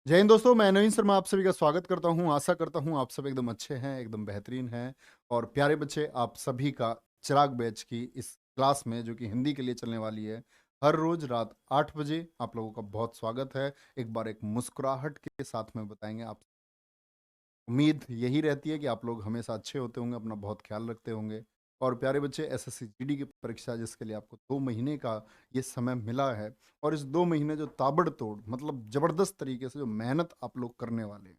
जय हिंद दोस्तों, मैं नवीन शर्मा आप सभी का स्वागत करता हूं। आशा करता हूं आप सब एकदम अच्छे हैं, एकदम बेहतरीन हैं। और प्यारे बच्चे, आप सभी का चिराग बैच की इस क्लास में जो कि हिंदी के लिए चलने वाली है, हर रोज रात 8 बजे आप लोगों का बहुत स्वागत है। एक बार एक मुस्कुराहट के साथ में बताएंगे आप। उम्मीद यही रहती है कि आप लोग हमेशा अच्छे होते होंगे, अपना बहुत ख्याल रखते होंगे। और प्यारे बच्चे, एसएससी जीडी की परीक्षा जिसके लिए आपको 2 महीने का ये समय मिला है, और इस 2 महीने जो ताबड़तोड़ मतलब जबरदस्त तरीके से जो मेहनत आप लोग करने वाले हैं,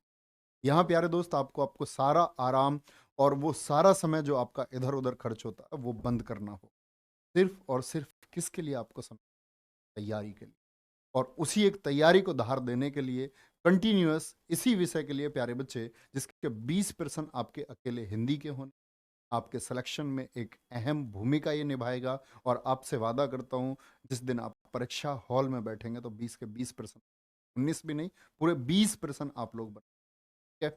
यहाँ प्यारे दोस्त आपको आपको सारा आराम और वो सारा समय जो आपका इधर उधर खर्च होता है वो बंद करना हो। सिर्फ और सिर्फ किसके लिए आपको समय? तैयारी के लिए। और उसी एक तैयारी को धार देने के लिए कंटिन्यूअस इसी विषय के लिए प्यारे बच्चे, जिसके 20% आपके अकेले हिंदी के होने, आपके सिलेक्शन में एक अहम भूमिका ये निभाएगा। और आपसे वादा करता हूं, जिस दिन आप परीक्षा हॉल में बैठेंगे तो 20 के 20%, 19 भी नहीं, पूरे 20% आप लोग है।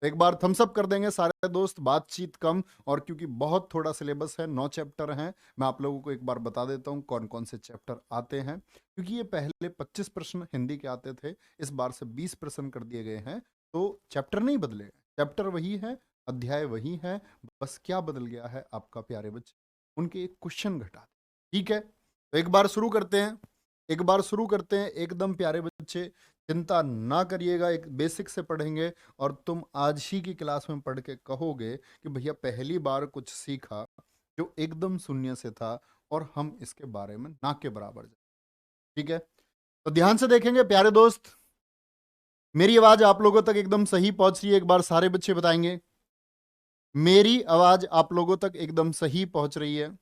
तो एक बार थम्स अप कर देंगे सारे दोस्त, बातचीत कम। और क्योंकि बहुत थोड़ा सिलेबस है, 9 चैप्टर हैं, मैं आप लोगों को एक बार बता देता हूँ कौन कौन से चैप्टर आते हैं। क्योंकि ये पहले 25 प्रश्न हिंदी के आते थे, इस बार से 20 प्रश्न कर दिए गए हैं। तो चैप्टर नहीं बदले, चैप्टर वही है, अध्याय वही है। बस क्या बदल गया है आपका प्यारे बच्चे, उनके एक क्वेश्चन घटा दिए। ठीक है, तो एक बार शुरू करते हैं, एक बार शुरू करते हैं एकदम प्यारे बच्चे। चिंता ना करिएगा, एक बेसिक से पढ़ेंगे। और तुम आज ही की क्लास में पढ़ के कहोगे कि भैया पहली बार कुछ सीखा जो एकदम शून्य से था, और हम इसके बारे में ना के बराबर जाने। ठीक है, तो ध्यान से देखेंगे प्यारे दोस्त। मेरी आवाज आप लोगों तक एकदम सही पहुंच रही है? एक बार सारे बच्चे बताएंगे, मेरी आवाज आप लोगों तक एकदम सही पहुंच रही है?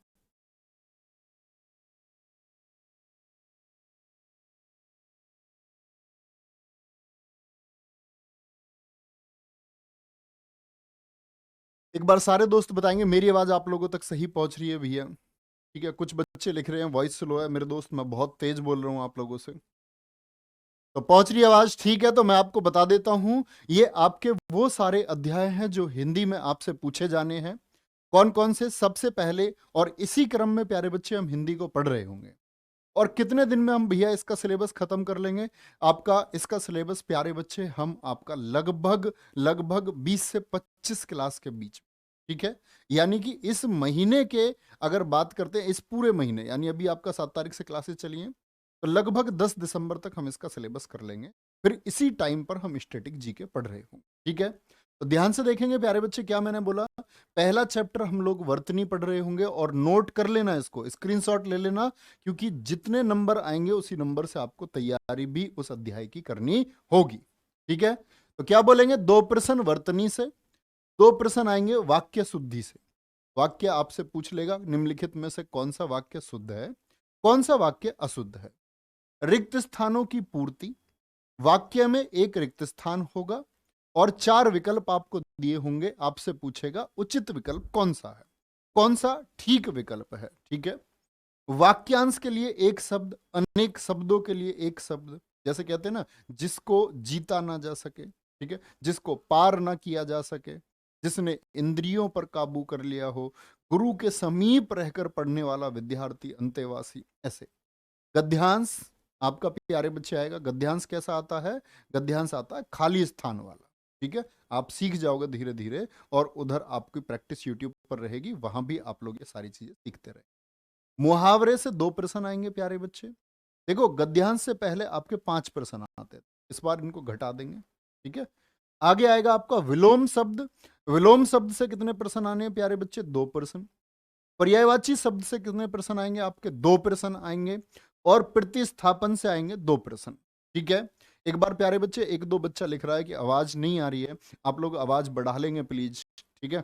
एक बार सारे दोस्त बताएंगे, मेरी आवाज आप लोगों तक सही पहुंच रही है भैया? ठीक है, कुछ बच्चे लिख रहे हैं वॉइस स्लो है। मेरे दोस्त, मैं बहुत तेज बोल रहा हूँ आप लोगों से। तो पहुंच रही आवाज? ठीक है, तो मैं आपको बता देता हूं, ये आपके वो सारे अध्याय हैं जो हिंदी में आपसे पूछे जाने हैं। कौन कौन से? सबसे पहले, और इसी क्रम में प्यारे बच्चे हम हिंदी को पढ़ रहे होंगे। और कितने दिन में हम भैया इसका सिलेबस खत्म कर लेंगे? आपका इसका सिलेबस प्यारे बच्चे हम आपका लगभग लगभग 20 से 25 क्लास के बीच में। ठीक है, यानी कि इस महीने के अगर बात करते हैं, इस पूरे महीने, यानी अभी आपका 7 तारीख से क्लासेस चली हैं, तो लगभग 10 दिसंबर तक हम इसका सिलेबस कर लेंगे। फिर इसी टाइम पर हम स्टैटिक जीके पढ़ रहे होंगे। ठीक है, तो ध्यान से देखेंगे प्यारे बच्चे, क्या मैंने बोला? पहला चैप्टर हम लोग वर्तनी पढ़ रहे होंगे, और नोट कर लेना, इसको स्क्रीनशॉट ले लेना, क्योंकि जितने नंबर आएंगे उसी नंबर से आपको तैयारी भी उस अध्याय की करनी होगी। ठीक है, तो क्या बोलेंगे? 2 प्रश्न वर्तनी से, 2 प्रश्न आएंगे वाक्य शुद्धि से। वाक्य आपसे पूछ लेगा निम्नलिखित में से कौन सा वाक्य शुद्ध है, कौन सा वाक्य अशुद्ध है। रिक्त स्थानों की पूर्ति, वाक्य में एक रिक्त स्थान होगा और 4 विकल्प आपको दिए होंगे। आपसे पूछेगा उचित विकल्प कौन सा है, कौन सा ठीक विकल्प है। ठीक है, वाक्यांश के लिए एक शब्द, अनेक शब्दों के लिए एक शब्द। जैसे कहते हैं ना, जिसको जीता ना जा सके, ठीक है, जिसको पार ना किया जा सके, जिसने इंद्रियों पर काबू कर लिया हो, गुरु के समीप रहकर पढ़ने वाला विद्यार्थी, अंतेवासी, ऐसे। गद्यांश आपका प्यारे बच्चे आएगा। गद्यांश कैसा आता है? गद्यांश आता है खाली स्थान वाला। ठीक है, आप सीख जाओगे धीरे धीरे, और उधर आपकी प्रैक्टिस यूट्यूब पर रहेगी, वहां भी आप लोग ये सारी चीजें सीखते रहे। मुहावरे से 2 प्रश्न आएंगे प्यारे बच्चे। देखो, गद्यांश से पहले आपके 5 प्रश्न आते थे, इस बार इनको घटा देंगे। ठीक है, आगे आएगा आपका विलोम शब्द। विलोम शब्द से कितने प्रश्न आने हैं प्यारे बच्चे? 2 प्रश्न। पर्यायवाची शब्द से कितने प्रश्न आएंगे आपके? 2 प्रश्न आएंगे। और प्रतिस्थापन से आएंगे 2 प्रश्न। ठीक है, एक बार प्यारे बच्चे, एक दो बच्चा लिख रहा है कि आवाज नहीं आ रही है, आप लोग आवाज बढ़ा लेंगे प्लीज। ठीक है,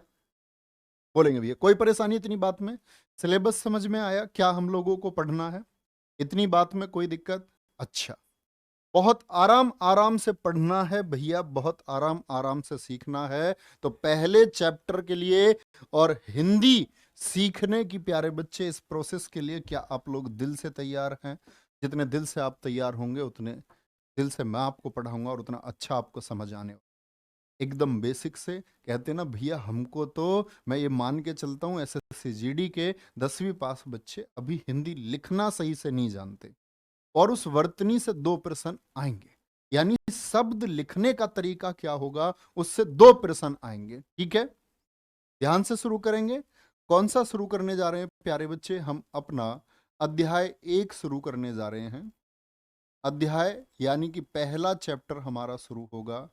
बोलेंगे भैया कोई परेशानी इतनी बात में? सिलेबस समझ में आया क्या हम लोगों को पढ़ना है? इतनी बात में कोई दिक्कत? अच्छा, बहुत आराम आराम से पढ़ना है भैया, बहुत आराम आराम से सीखना है। तो पहले चैप्टर के लिए और हिंदी सीखने की प्यारे बच्चे, इस प्रोसेस के लिए क्या आप लोग दिल से तैयार हैं? जितने दिल से आप तैयार होंगे, उतने दिल से मैं आपको पढ़ाऊंगा, और उतना अच्छा आपको समझ आने वाला। एकदम बेसिक से कहते ना भैया, हमको तो, मैं ये मान के चलता हूँ, एसएससी जीडी के 10वीं पास बच्चे अभी हिंदी लिखना सही से नहीं जानते, और उस वर्तनी से 2 प्रश्न आएंगे। यानी शब्द लिखने का तरीका क्या होगा, उससे 2 प्रश्न आएंगे। ठीक है, ध्यान से शुरू करेंगे। कौन सा शुरू करने जा रहे हैं प्यारे बच्चे? हम अपना अध्याय 1 शुरू करने जा रहे हैं। अध्याय यानी कि पहला चैप्टर हमारा शुरू होगा,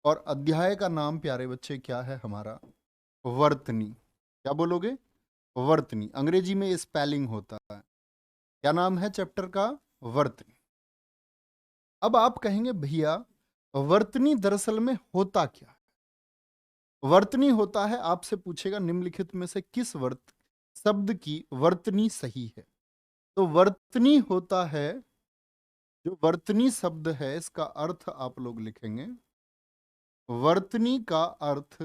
और अध्याय का नाम प्यारे बच्चे क्या है हमारा? वर्तनी। क्या बोलोगे? वर्तनी। अंग्रेजी में स्पेलिंग होता है। क्या नाम है चैप्टर का? वर्तनी। अब आप कहेंगे भैया वर्तनी दरअसल में होता क्या है? वर्तनी होता है, आपसे पूछेगा निम्नलिखित में से किस शब्द की वर्तनी सही है। तो वर्तनी होता है, जो वर्तनी शब्द है इसका अर्थ आप लोग लिखेंगे। वर्तनी का अर्थ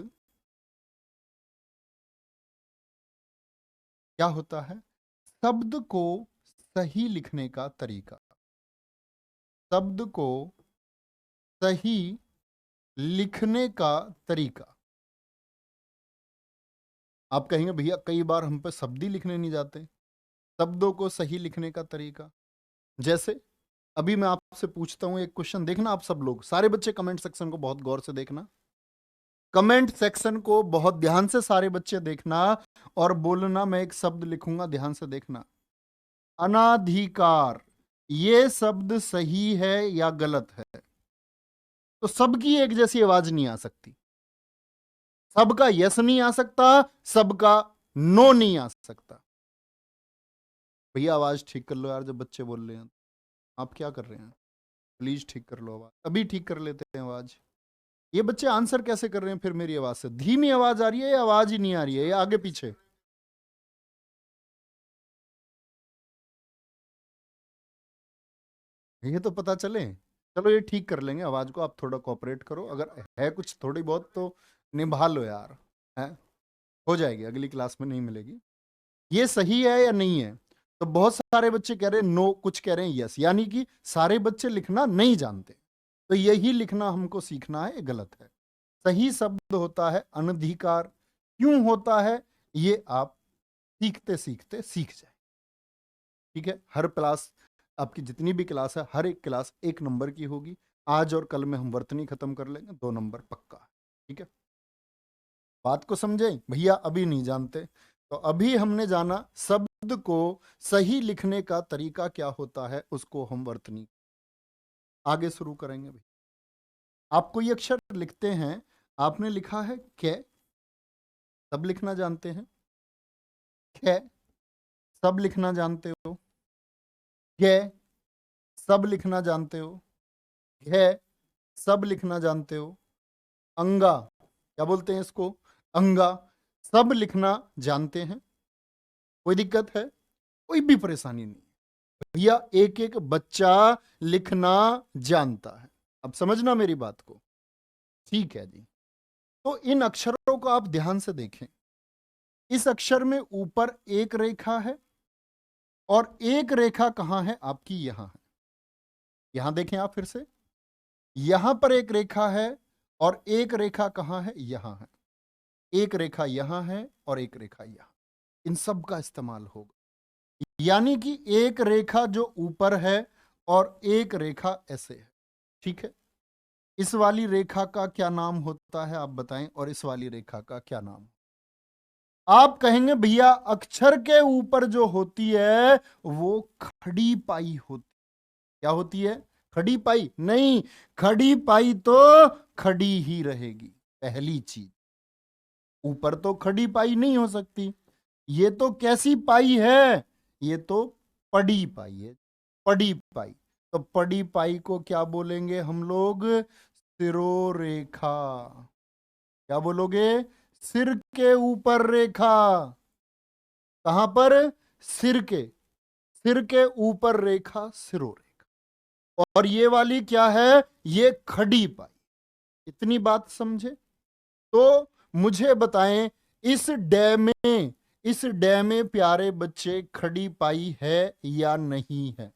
क्या होता है? शब्द को सही लिखने का तरीका। शब्द को सही लिखने का तरीका। आप कहेंगे भैया कई बार हम पे शब्द ही लिखने नहीं जाते। शब्दों को सही लिखने का तरीका जैसे अभी मैं आपसे पूछता हूं एक क्वेश्चन, देखना आप सब लोग, सारे बच्चे कमेंट सेक्शन को बहुत गौर से देखना। कमेंट सेक्शन को बहुत ध्यान से सारे बच्चे देखना और बोलना। मैं एक शब्द लिखूंगा, ध्यान से देखना। अनाधिकार, ये शब्द सही है या गलत है? तो सबकी एक जैसी आवाज नहीं आ सकती। सबका यस नहीं आ सकता, सबका नो नहीं आ सकता। भैया आवाज ठीक कर लो यार, जब बच्चे बोल रहे हैं। आप क्या कर रहे हैं? प्लीज ठीक कर लो आवाज। अभी ठीक कर लेते हैं आवाज। ये बच्चे आंसर कैसे कर रहे हैं फिर मेरी आवाज से? धीमी आवाज आ रही है या आवाज ही नहीं आ रही है, या आगे पीछे? ये तो पता चले। चलो ये ठीक कर लेंगे आवाज को, आप थोड़ा कोऑपरेट करो। अगर है कुछ थोड़ी बहुत तो निभा लो यार, है हो जाएगी, अगली क्लास में नहीं मिलेगी। ये सही है या नहीं है? तो बहुत सारे बच्चे कह रहे हैं नो, कुछ कह रहे हैं यस, यानी कि सारे बच्चे लिखना नहीं जानते। तो यही लिखना हमको सीखना है, ये गलत है। सही शब्द होता है अनधिकार। क्यों होता है ये आप सीखते सीखते सीख जाए। ठीक है, हर क्लास, आपकी जितनी भी क्लास है, हर एक क्लास 1 नंबर की होगी। आज और कल में हम वर्तनी खत्म कर लेंगे, 2 नंबर पक्का है। ठीक है, बात को समझे भैया? अभी नहीं जानते तो अभी हमने जाना शब्द को सही लिखने का तरीका क्या होता है, उसको हम वर्तनी आगे शुरू करेंगे। भाई आप कोई अक्षर लिखते हैं, आपने लिखा है कै, सब लिखना जानते हैं? कै सब लिखना जानते हो? गे सब लिखना जानते हो? घे सब लिखना जानते हो? अंगा, क्या बोलते हैं इसको? अंगा, सब लिखना जानते हैं? कोई दिक्कत है? कोई भी परेशानी नहीं भैया, एक एक बच्चा लिखना जानता है। अब समझना मेरी बात को। ठीक है जी, तो इन अक्षरों को आप ध्यान से देखें। इस अक्षर में ऊपर एक रेखा है, और एक रेखा कहां है आपकी? यहां है। यहां देखें आप फिर से, यहां पर एक रेखा है, और एक रेखा कहां है? यहां है। एक रेखा यहां है और एक रेखा यहां। इन सब का इस्तेमाल होगा, यानी कि एक रेखा जो ऊपर है और एक रेखा ऐसे है। ठीक है, इस वाली रेखा का क्या नाम होता है आप बताएं, और इस वाली रेखा का क्या नाम? आप कहेंगे भैया अक्षर के ऊपर जो होती है वो खड़ी पाई होती। क्या होती है? खड़ी पाई? नहीं, खड़ी पाई तो खड़ी ही रहेगी। पहली चीज, ऊपर तो खड़ी पाई नहीं हो सकती। ये तो कैसी पाई है? ये तो पड़ी पाई है। पड़ी पाई, तो पड़ी पाई को क्या बोलेंगे हम लोग? सिरोरेखा। क्या बोलोगे? सिर के ऊपर रेखा। कहां पर? सिर के ऊपर रेखा सिरोरेखा। और ये वाली क्या है? ये खड़ी पाई। इतनी बात समझे? तो मुझे बताएं, इस डे में प्यारे बच्चे खड़ी पाई है या नहीं है?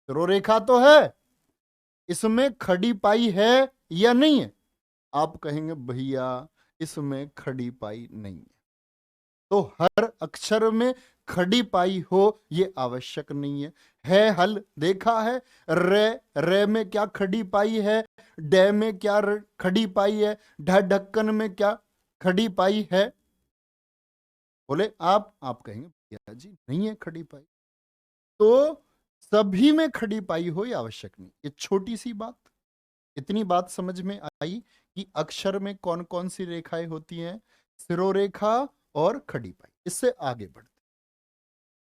सिरोरेखा तो है, इसमें खड़ी पाई है या नहीं है? आप कहेंगे भैया इसमें खड़ी पाई नहीं है। तो हर अक्षर में खड़ी पाई हो ये आवश्यक नहीं है। है हल देखा है, रे रे में क्या खड़ी पाई है, डे में क्या खड़ी पाई है, ढक्कन में क्या खड़ी पाई है। बोले आप कहेंगे भैया जी नहीं है खड़ी पाई। तो सभी में खड़ी पाई हो ये आवश्यक नहीं। ये छोटी सी बात, इतनी बात समझ में आई कि अक्षर में कौन कौन सी रेखाएं होती हैं, सिरोरेखा और खड़ी पाई। इससे आगे बढ़ते,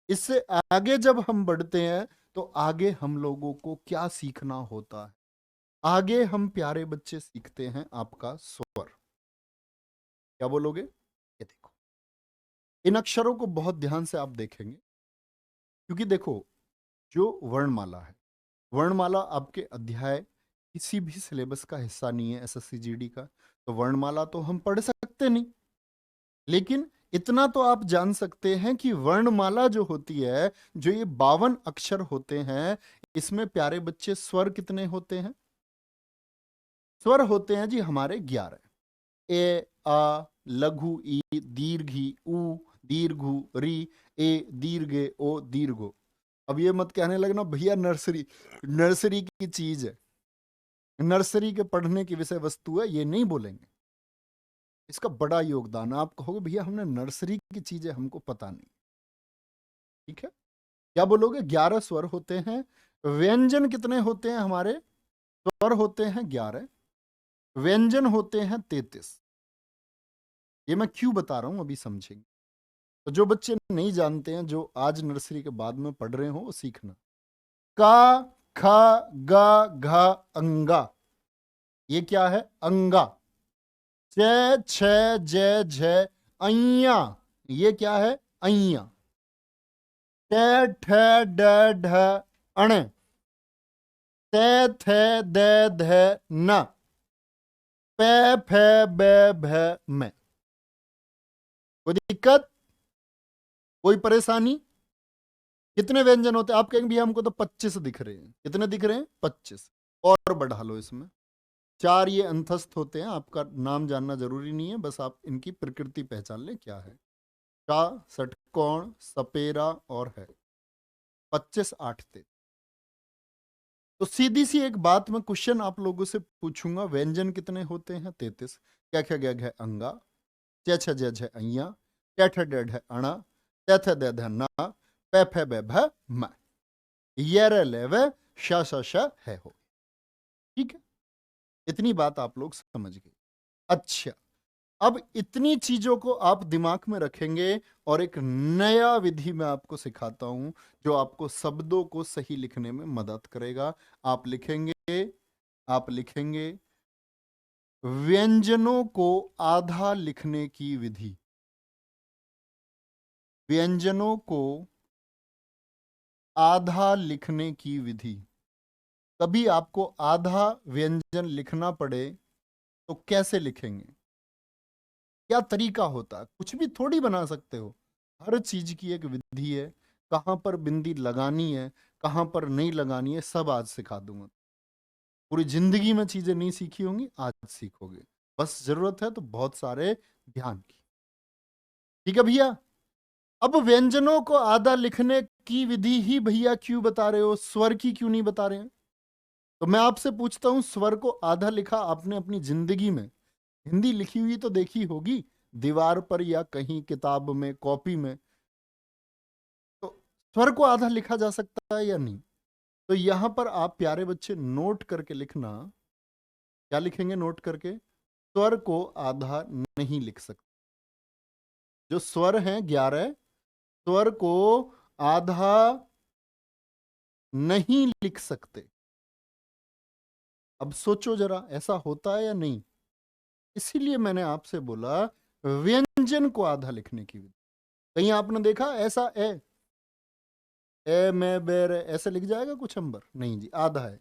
इससे आगे जब हम बढ़ते हैं तो आगे हम लोगों को क्या सीखना होता है। आगे हम प्यारे बच्चे सीखते हैं आपका स्वर। क्या बोलोगे? ये देखो, इन अक्षरों को बहुत ध्यान से आप देखेंगे, क्योंकि देखो जो वर्णमाला है, वर्णमाला आपके अध्याय किसी भी सिलेबस का हिस्सा नहीं है एसएससी जीडी का। तो वर्णमाला तो हम पढ़ सकते नहीं, लेकिन इतना तो आप जान सकते हैं कि वर्णमाला जो होती है, जो ये 52 अक्षर होते हैं, इसमें प्यारे बच्चे स्वर कितने होते हैं? स्वर होते हैं जी हमारे 11। ए आ लघु ई दीर्घी उ दीर्घु री ए दीर्घे ओ दीर्घो। अब ये मत कहने लगना भैया नर्सरी नर्सरी की चीज है, नर्सरी के पढ़ने की विषय वस्तु है, ये नहीं बोलेंगे। इसका बड़ा योगदान है। आप कहोगे भैया हमने नर्सरी की चीजें हमको पता नहीं। ठीक है, क्या बोलोगे? 11 स्वर होते हैं। व्यंजन कितने होते हैं हमारे? स्वर होते हैं 11, व्यंजन होते हैं 33। ये मैं क्यों बता रहा हूं अभी समझेंगे। तो जो बच्चे नहीं जानते हैं, जो आज नर्सरी के बाद में पढ़ रहे हो, वो सीखना। का ख ग घ अंगा, ये क्या है? अंगा। च छ ज झ अइया, ये क्या है? अइया। ट ठ ड ढ अण, त थ द ध न, प फ ब भ म। कोई दिक्कत, कोई परेशानी? कितने व्यंजन होते हैं? आप कहेंगे भैया हमको तो 25 दिख रहे हैं। कितने दिख रहे हैं? 25। और बढ़ा लो इसमें। 4 ये अंतस्थ होते हैं, आपका नाम जानना जरूरी नहीं है, बस आप इनकी प्रकृति पहचान लें क्या है। का, षटकोण, सपेरा और है 25 8 थे। तो सीधी सी एक बात मैं क्वेश्चन आप लोगों से पूछूंगा, व्यंजन कितने होते हैं? 33। क्या क्या गया है? अंगा, च छ ज झ अइया, ट ठ ड ढ अणा, त थ द ध न, प फ ब भ म, य र ल व श श श है हो। ठीक है, इतनी बात आप लोग समझ गए। अच्छा, अब इतनी चीजों को आप दिमाग में रखेंगे और एक नया विधि मैं आपको सिखाता हूं, जो आपको शब्दों को सही लिखने में मदद करेगा। आप लिखेंगे व्यंजनों को आधा लिखने की विधि। व्यंजनों को आधा लिखने की विधि। कभी आपको आधा व्यंजन लिखना पड़े तो कैसे लिखेंगे? क्या तरीका होता है? कुछ भी थोड़ी बना सकते हो, हर चीज की एक विधि है। कहां पर बिंदी लगानी है, कहां पर नहीं लगानी है, सब आज सिखा दूंगा। पूरी जिंदगी में चीजें नहीं सीखी होंगी, आज सीखोगे। बस जरूरत है तो बहुत सारे ध्यान की। ठीक है भैया, अब व्यंजनों को आधा लिखने की विधि ही भैया क्यों बता रहे हो, स्वर की क्यों नहीं बता रहे हैं? तो मैं आपसे पूछता हूं, स्वर को आधा लिखा आपने अपनी जिंदगी में? हिंदी लिखी हुई तो देखी होगी दीवार पर या कहीं किताब में, कॉपी में। तो स्वर को आधा लिखा जा सकता है या नहीं? तो यहां पर आप प्यारे बच्चे नोट करके लिखना। क्या लिखेंगे नोट करके? स्वर को आधा नहीं लिख सकते। जो स्वर हैं 11, स्वर को आधा नहीं लिख सकते। अब सोचो जरा, ऐसा होता है या नहीं? इसीलिए मैंने आपसे बोला व्यंजन को आधा लिखने की विधि। कहीं आपने देखा ऐसा ए में बेर ऐसे लिख जाएगा कुछ अंबर? नहीं जी, आधा है।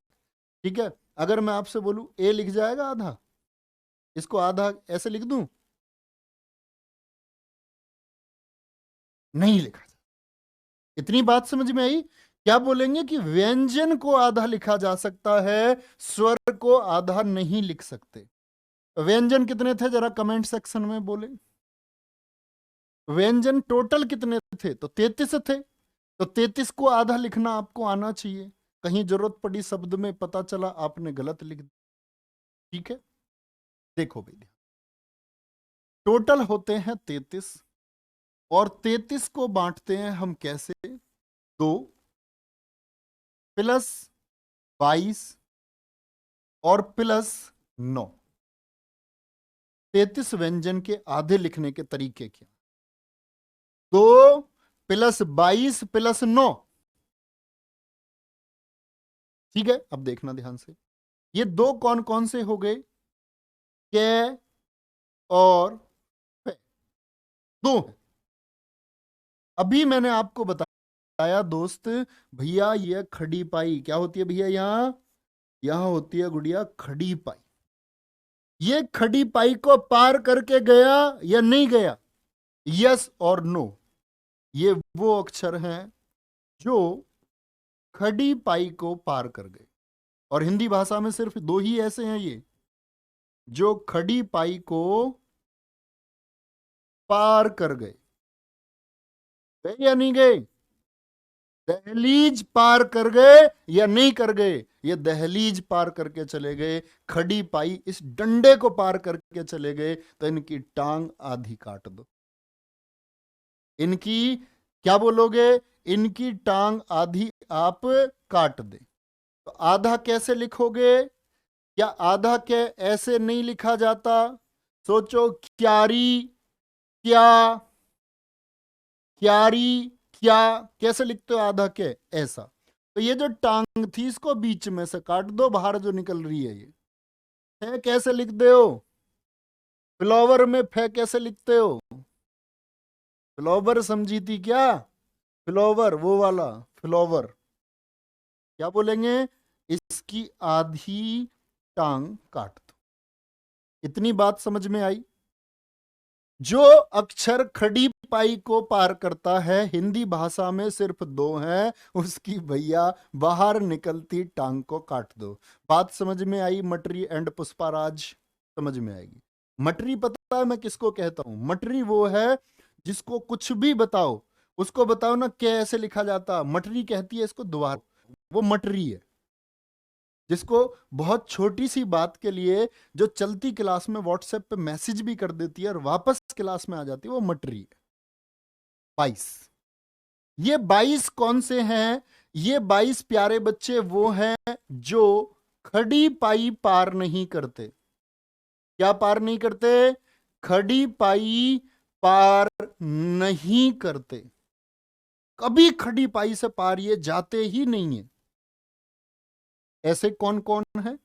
ठीक है, अगर मैं आपसे बोलूं ए लिख जाएगा आधा? इसको आधा ऐसे लिख दूं? नहीं लिखा। इतनी बात समझ में आई? क्या बोलेंगे कि व्यंजन को आधा लिखा जा सकता है, स्वर को आधा नहीं लिख सकते। व्यंजन कितने थे जरा कमेंट सेक्शन में बोले। व्यंजन टोटल कितने थे? तो 33 थे। तो 33 को आधा लिखना आपको आना चाहिए। कहीं जरूरत पड़ी शब्द में, पता चला आपने गलत लिख दिया। ठीक है, देखो भाई, टोटल होते हैं 33 और 33 को बांटते हैं हम कैसे? 2 प्लस 22 और प्लस 9। 33 व्यंजन के आधे लिखने के तरीके क्या? 2 प्लस 22 प्लस 9। ठीक है, अब देखना ध्यान से, ये दो कौन कौन से हो गए? कै और फे, दो हैं। अभी मैंने आपको बताया दोस्त भैया, ये खड़ी पाई क्या होती है भैया? यहां होती है गुड़िया खड़ी पाई। ये खड़ी पाई को पार करके गया या नहीं गया? यस और नो। ये वो अक्षर हैं जो खड़ी पाई को पार कर गए, और हिंदी भाषा में सिर्फ दो ही ऐसे हैं ये जो खड़ी पाई को पार कर गए। गए या नहीं गए? दहलीज पार कर गए या नहीं कर गए? ये दहलीज पार करके चले गए, खड़ी पाई इस डंडे को पार करके चले गए, तो इनकी टांग आधी काट दो। इनकी क्या बोलोगे? इनकी टांग आधी आप काट दे। तो आधा कैसे लिखोगे? क्या आधा के ऐसे नहीं लिखा जाता? सोचो, क्यारी, क्या, क्यारी, क्या, कैसे लिखते हो आधा के? ऐसा। तो ये जो टांग थी इसको बीच में से काट दो, बाहर जो निकल रही है ये है, कैसे लिख दे हो? फ्लावर में फे कैसे लिखते हो? फ्लावर समझी थी क्या? फ्लावर वो वाला फ्लावर। क्या बोलेंगे? इसकी आधी टांग काट दो। इतनी बात समझ में आई? जो अक्षर खड़ी पाई को पार करता है हिंदी भाषा में सिर्फ दो हैं, उसकी भैया बाहर निकलती टांग को काट दो। बात समझ में आई? मटरी एंड पुष्पाराज समझ में आएगी। मटरी पता है मैं किसको कहता हूं? मटरी वो है जिसको कुछ भी बताओ, उसको बताओ ना कैसे लिखा जाता, मटरी कहती है इसको द्वार, वो मटरी है। जिसको बहुत छोटी सी बात के लिए जो चलती क्लास में व्हाट्सएप पे मैसेज भी कर देती है और वापस क्लास में आ जाती है, वो मटरी है। 22। ये 22 कौन से हैं? ये 22 प्यारे बच्चे वो हैं जो खड़ी पाई पार नहीं करते। क्या पार नहीं करते? खड़ी पाई पार नहीं करते। कभी खड़ी पाई से पार ये जाते ही नहीं है। ऐसे कौन कौन है?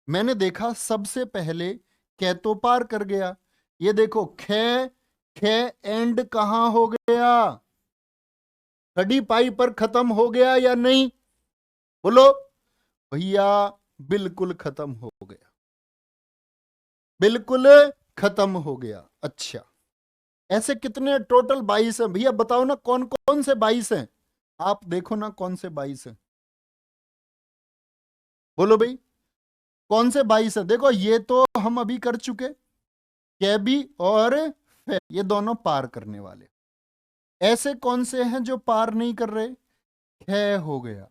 मैंने देखा सबसे पहले कै तो पार कर गया। ये देखो, खे, खे एंड कहां हो गया? खड़ी पाई पर खत्म हो गया या नहीं? बोलो भैया, बिल्कुल खत्म हो गया, बिल्कुल खत्म हो गया। अच्छा, ऐसे कितने टोटल 22 हैं भैया? बताओ ना कौन कौन से 22 हैं? आप देखो ना कौन से 22 हैं, बोलो भाई कौन से 22 हैं? देखो, ये तो हम अभी कर चुके, कैबी और फे, ये दोनों पार करने वाले। ऐसे कौन से हैं जो पार नहीं कर रहे? खे हो गया,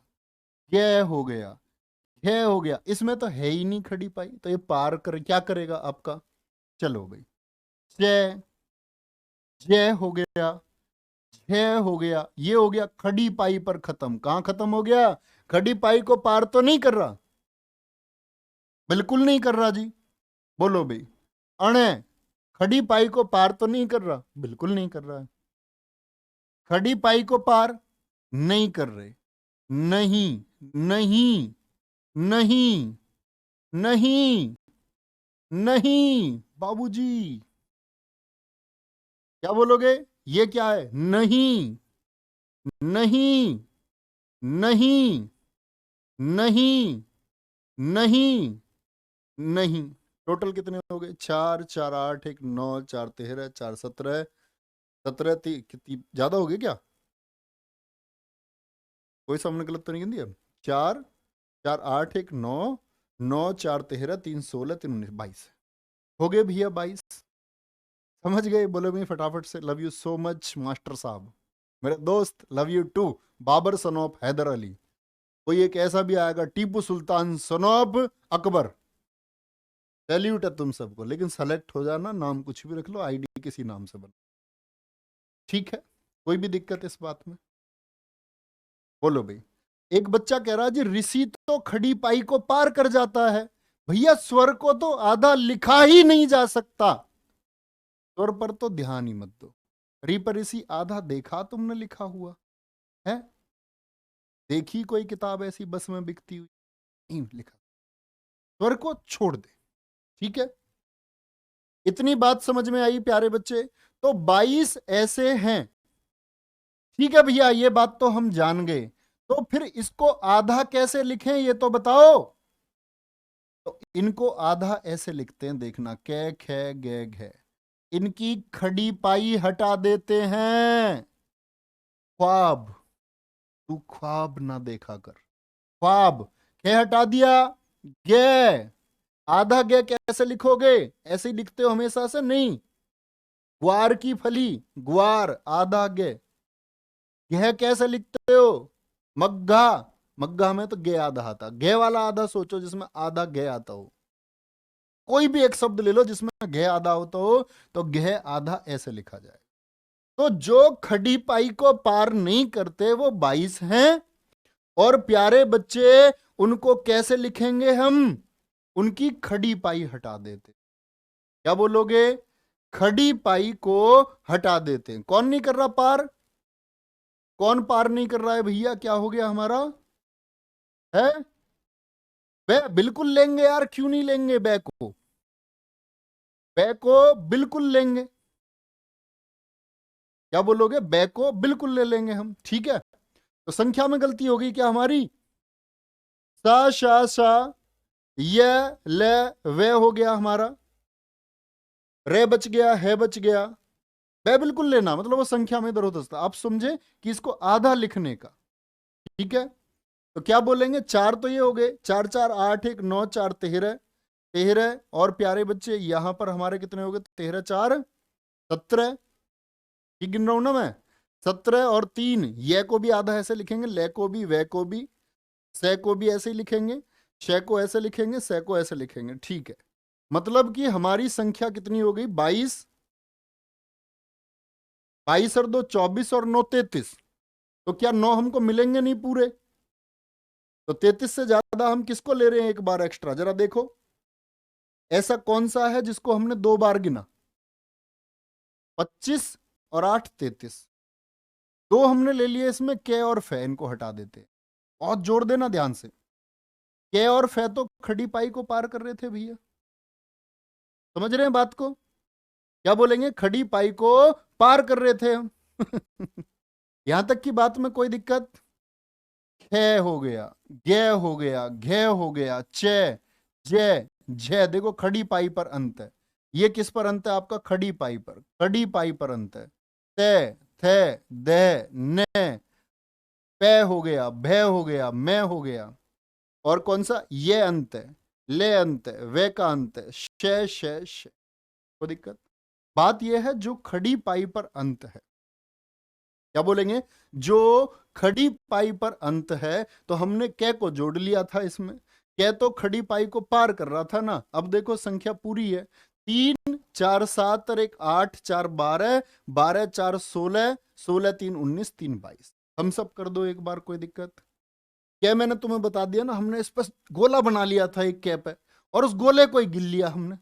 गे हो गया, है हो गया, इसमें तो है ही नहीं खड़ी पाई, तो ये पार कर क्या करेगा आपका? चलो भाई, जय, जय हो गया, जय हो गया, ये हो गया खड़ी पाई पर खत्म। कहां खत्म हो गया? खड़ी पाई को पार तो नहीं कर रहा, बिल्कुल नहीं कर रहा जी। बोलो भाई, अणे खड़ी पाई को पार तो नहीं कर रहा, बिल्कुल नहीं कर रहा है। खड़ी पाई को पार नहीं कर रहे, नहीं, नहीं, नहीं, नहीं, नहीं बाबूजी। क्या बोलोगे? ये क्या है? नहीं, नहीं, नहीं, नहीं, नहीं, नहीं। टोटल कितने हो गए? 4 4 8 1 9 4 13 4 17 17 कितनी ज्यादा हो गई क्या? कोई सामने गलत तो नहीं गिन दिया? 4 4 8 1 9 9 4 13 3 16 3 19 22 हो गए भैया 22। समझ गए? बोलो भाई फटाफट से। Love you so much master sahib, मेरे दोस्त love you too. Babar son of Haider Ali, कोई एक ऐसा भी आएगा Tipu Sultan son of Akbar. Salute है तुम सबको, लेकिन सेलेक्ट हो जाना, नाम कुछ भी रख लो, आईडी किसी नाम से बना, ठीक है? कोई भी दिक्कत इस बात में? बोलो भाई। एक बच्चा कह रहा जी ऋषि तो खड़ी पाई को पार कर जाता है। भैया स्वर को तो आधा लिखा ही नहीं जा सकता, स्वर पर तो ध्यान ही मत दो। री पर ऋषि आधा देखा तुमने लिखा हुआ है? देखी कोई किताब ऐसी बस में बिकती हुई? नहीं लिखा। स्वर को छोड़ दे, ठीक है? इतनी बात समझ में आई प्यारे बच्चे? तो 22 ऐसे हैं, ठीक है भैया, ये बात तो हम जान गए। तो फिर इसको आधा कैसे लिखें ये तो बताओ। तो इनको आधा ऐसे लिखते हैं, देखना, कै खे गे घे, इनकी खड़ी पाई हटा देते हैं। ख्वाब, तू ख्वाब ना देखा कर। ख्वाब, खे हटा दिया, गे, आधा गे कैसे लिखोगे? ऐसे ही लिखते हो हमेशा से? नहीं। ग्वार की फली, ग्वार, आधा गे। यह कैसे लिखते हो? मग्घा, मग्घा में तो गे आधा आता, गे वाला आधा सोचो जिसमें आधा गे आता हो। कोई भी एक शब्द ले लो जिसमें घे आधा होता हो, तो घे आधा ऐसे लिखा जाए। तो जो खड़ी पाई को पार नहीं करते वो 22 हैं। और प्यारे बच्चे, उनको कैसे लिखेंगे हम? उनकी खड़ी पाई हटा देते। क्या बोलोगे? खड़ी पाई को हटा देते हैं। कौन नहीं कर रहा पार? कौन पार नहीं कर रहा है भैया? क्या हो गया हमारा है? बे बिल्कुल लेंगे यार, क्यों नहीं लेंगे? बै को, बै को बिल्कुल लेंगे। क्या बोलोगे? बै को बिल्कुल ले लेंगे हम, ठीक है? तो संख्या में गलती होगी क्या हमारी? सा शा सा, ये ले वे हो गया हमारा, रे बच गया, है बच गया। वे बिल्कुल लेना मतलब वो संख्या में इधर होता। आप समझे कि इसको आधा लिखने का, ठीक है? तो क्या बोलेंगे? चार तो ये हो गए, 4 4 8 1 9 4 13, 13। और प्यारे बच्चे यहां पर हमारे कितने हो गए? 13 4 17, ठीक गिन रहा हूं ना मैं? 17 और 3, ये को भी आधा ऐसे लिखेंगे, ले को भी, वे को भी, से को भी ऐसे ही लिखेंगे, शे को ऐसे लिखेंगे, से को ऐसे लिखेंगे, ठीक है? मतलब कि हमारी संख्या कितनी हो गई? 22। 22 और 2 24 और 9 33। तो क्या 9 हमको मिलेंगे नहीं पूरे? तो 33 से ज्यादा हम किसको ले रहे हैं एक बार एक्स्ट्रा? जरा देखो, ऐसा कौन सा है जिसको हमने 2 बार गिना? 25 और 8 33। 2 हमने ले लिए इसमें, के और फे, इनको हटा देते। बहुत जोड़ देना ध्यान से, के और फे तो खड़ी पाई को पार कर रहे थे भैया। समझ रहे हैं बात को? क्या बोलेंगे? खड़ी पाई को पार कर रहे थे हम। यहां तक की बात में कोई दिक्कत? खे हो गया, गे हो गया, घे हो गया, चे, जे, झे, देखो खड़ी पाई पर अंत है। ये किस पर अंत है आपका? खड़ी पाई पर, खड़ी पाई पर अंत है। ते, थे, दे, ने, पे हो गया, भे हो गया, मैं हो गया। और कौन सा? ये अंत है, ले अंत है, वे का अंत है, शे शे शे। कोई दिक्कत? बात यह है जो खड़ी पाई पर अंत है। क्या बोलेंगे? जो खड़ी पाई पर अंत है। तो हमने कै को जोड़ लिया था इसमें, कै तो खड़ी पाई को पार कर रहा था ना। अब देखो संख्या पूरी है, 3 4 7 और 1 8 4 12, 12 4 16, 16 3 19, 3 22। हम सब कर दो एक बार, कोई दिक्कत? क्या मैंने तुम्हें बता दिया ना, हमने इस पर गोला बना लिया था एक कै पे, और उस गोले को ही गिन लिया हमने।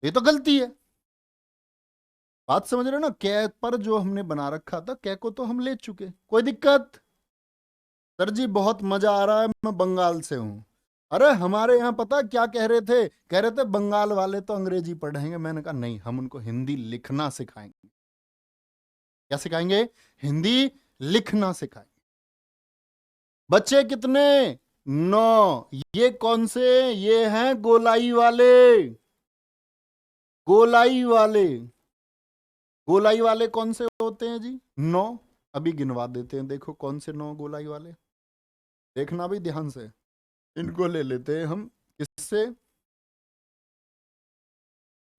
ये तो गलती है। बात समझ रहे हो ना? कै पर जो हमने बना रखा था, कै को तो हम ले चुके। कोई दिक्कत? सर जी बहुत मजा आ रहा है, मैं बंगाल से हूं। अरे हमारे यहाँ पता क्या कह रहे थे? कह रहे थे बंगाल वाले तो अंग्रेजी पढ़ेंगे। मैंने कहा नहीं, हम उनको हिंदी लिखना सिखाएंगे। क्या सिखाएंगे? हिंदी लिखना सिखाएंगे। बच्चे कितने? 9। ये कौन से? ये हैं गोलाई वाले। गोलाई वाले, गोलाई वाले कौन से होते हैं जी? 9। अभी गिनवा देते हैं, देखो कौन से 9 गोलाई वाले। देखना भी ध्यान से। इनको ले लेते हैं हम किससे?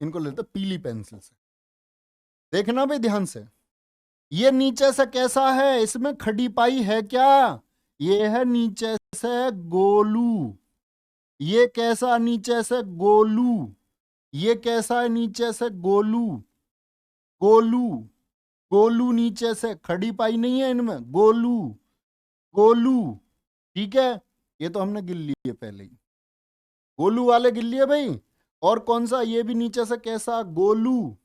इनको लेते हैं पीली पेंसिल से। देखना भी ध्यान से। ये नीचे से कैसा है, इसमें खड़ी पाई है क्या? ये है नीचे से गोलू। ये कैसा नीचे से गोलू? ये कैसा है नीचे से गोलू? गोलू। गोलू नीचे से, खड़ी पाई नहीं है इनमें, गोलू। गोलू। ठीक है, ये तो हमने गिन लिए पहले ही, गोलू वाले गिन लिए भाई। और कौन सा, ये भी नीचे से कैसा, गोलू।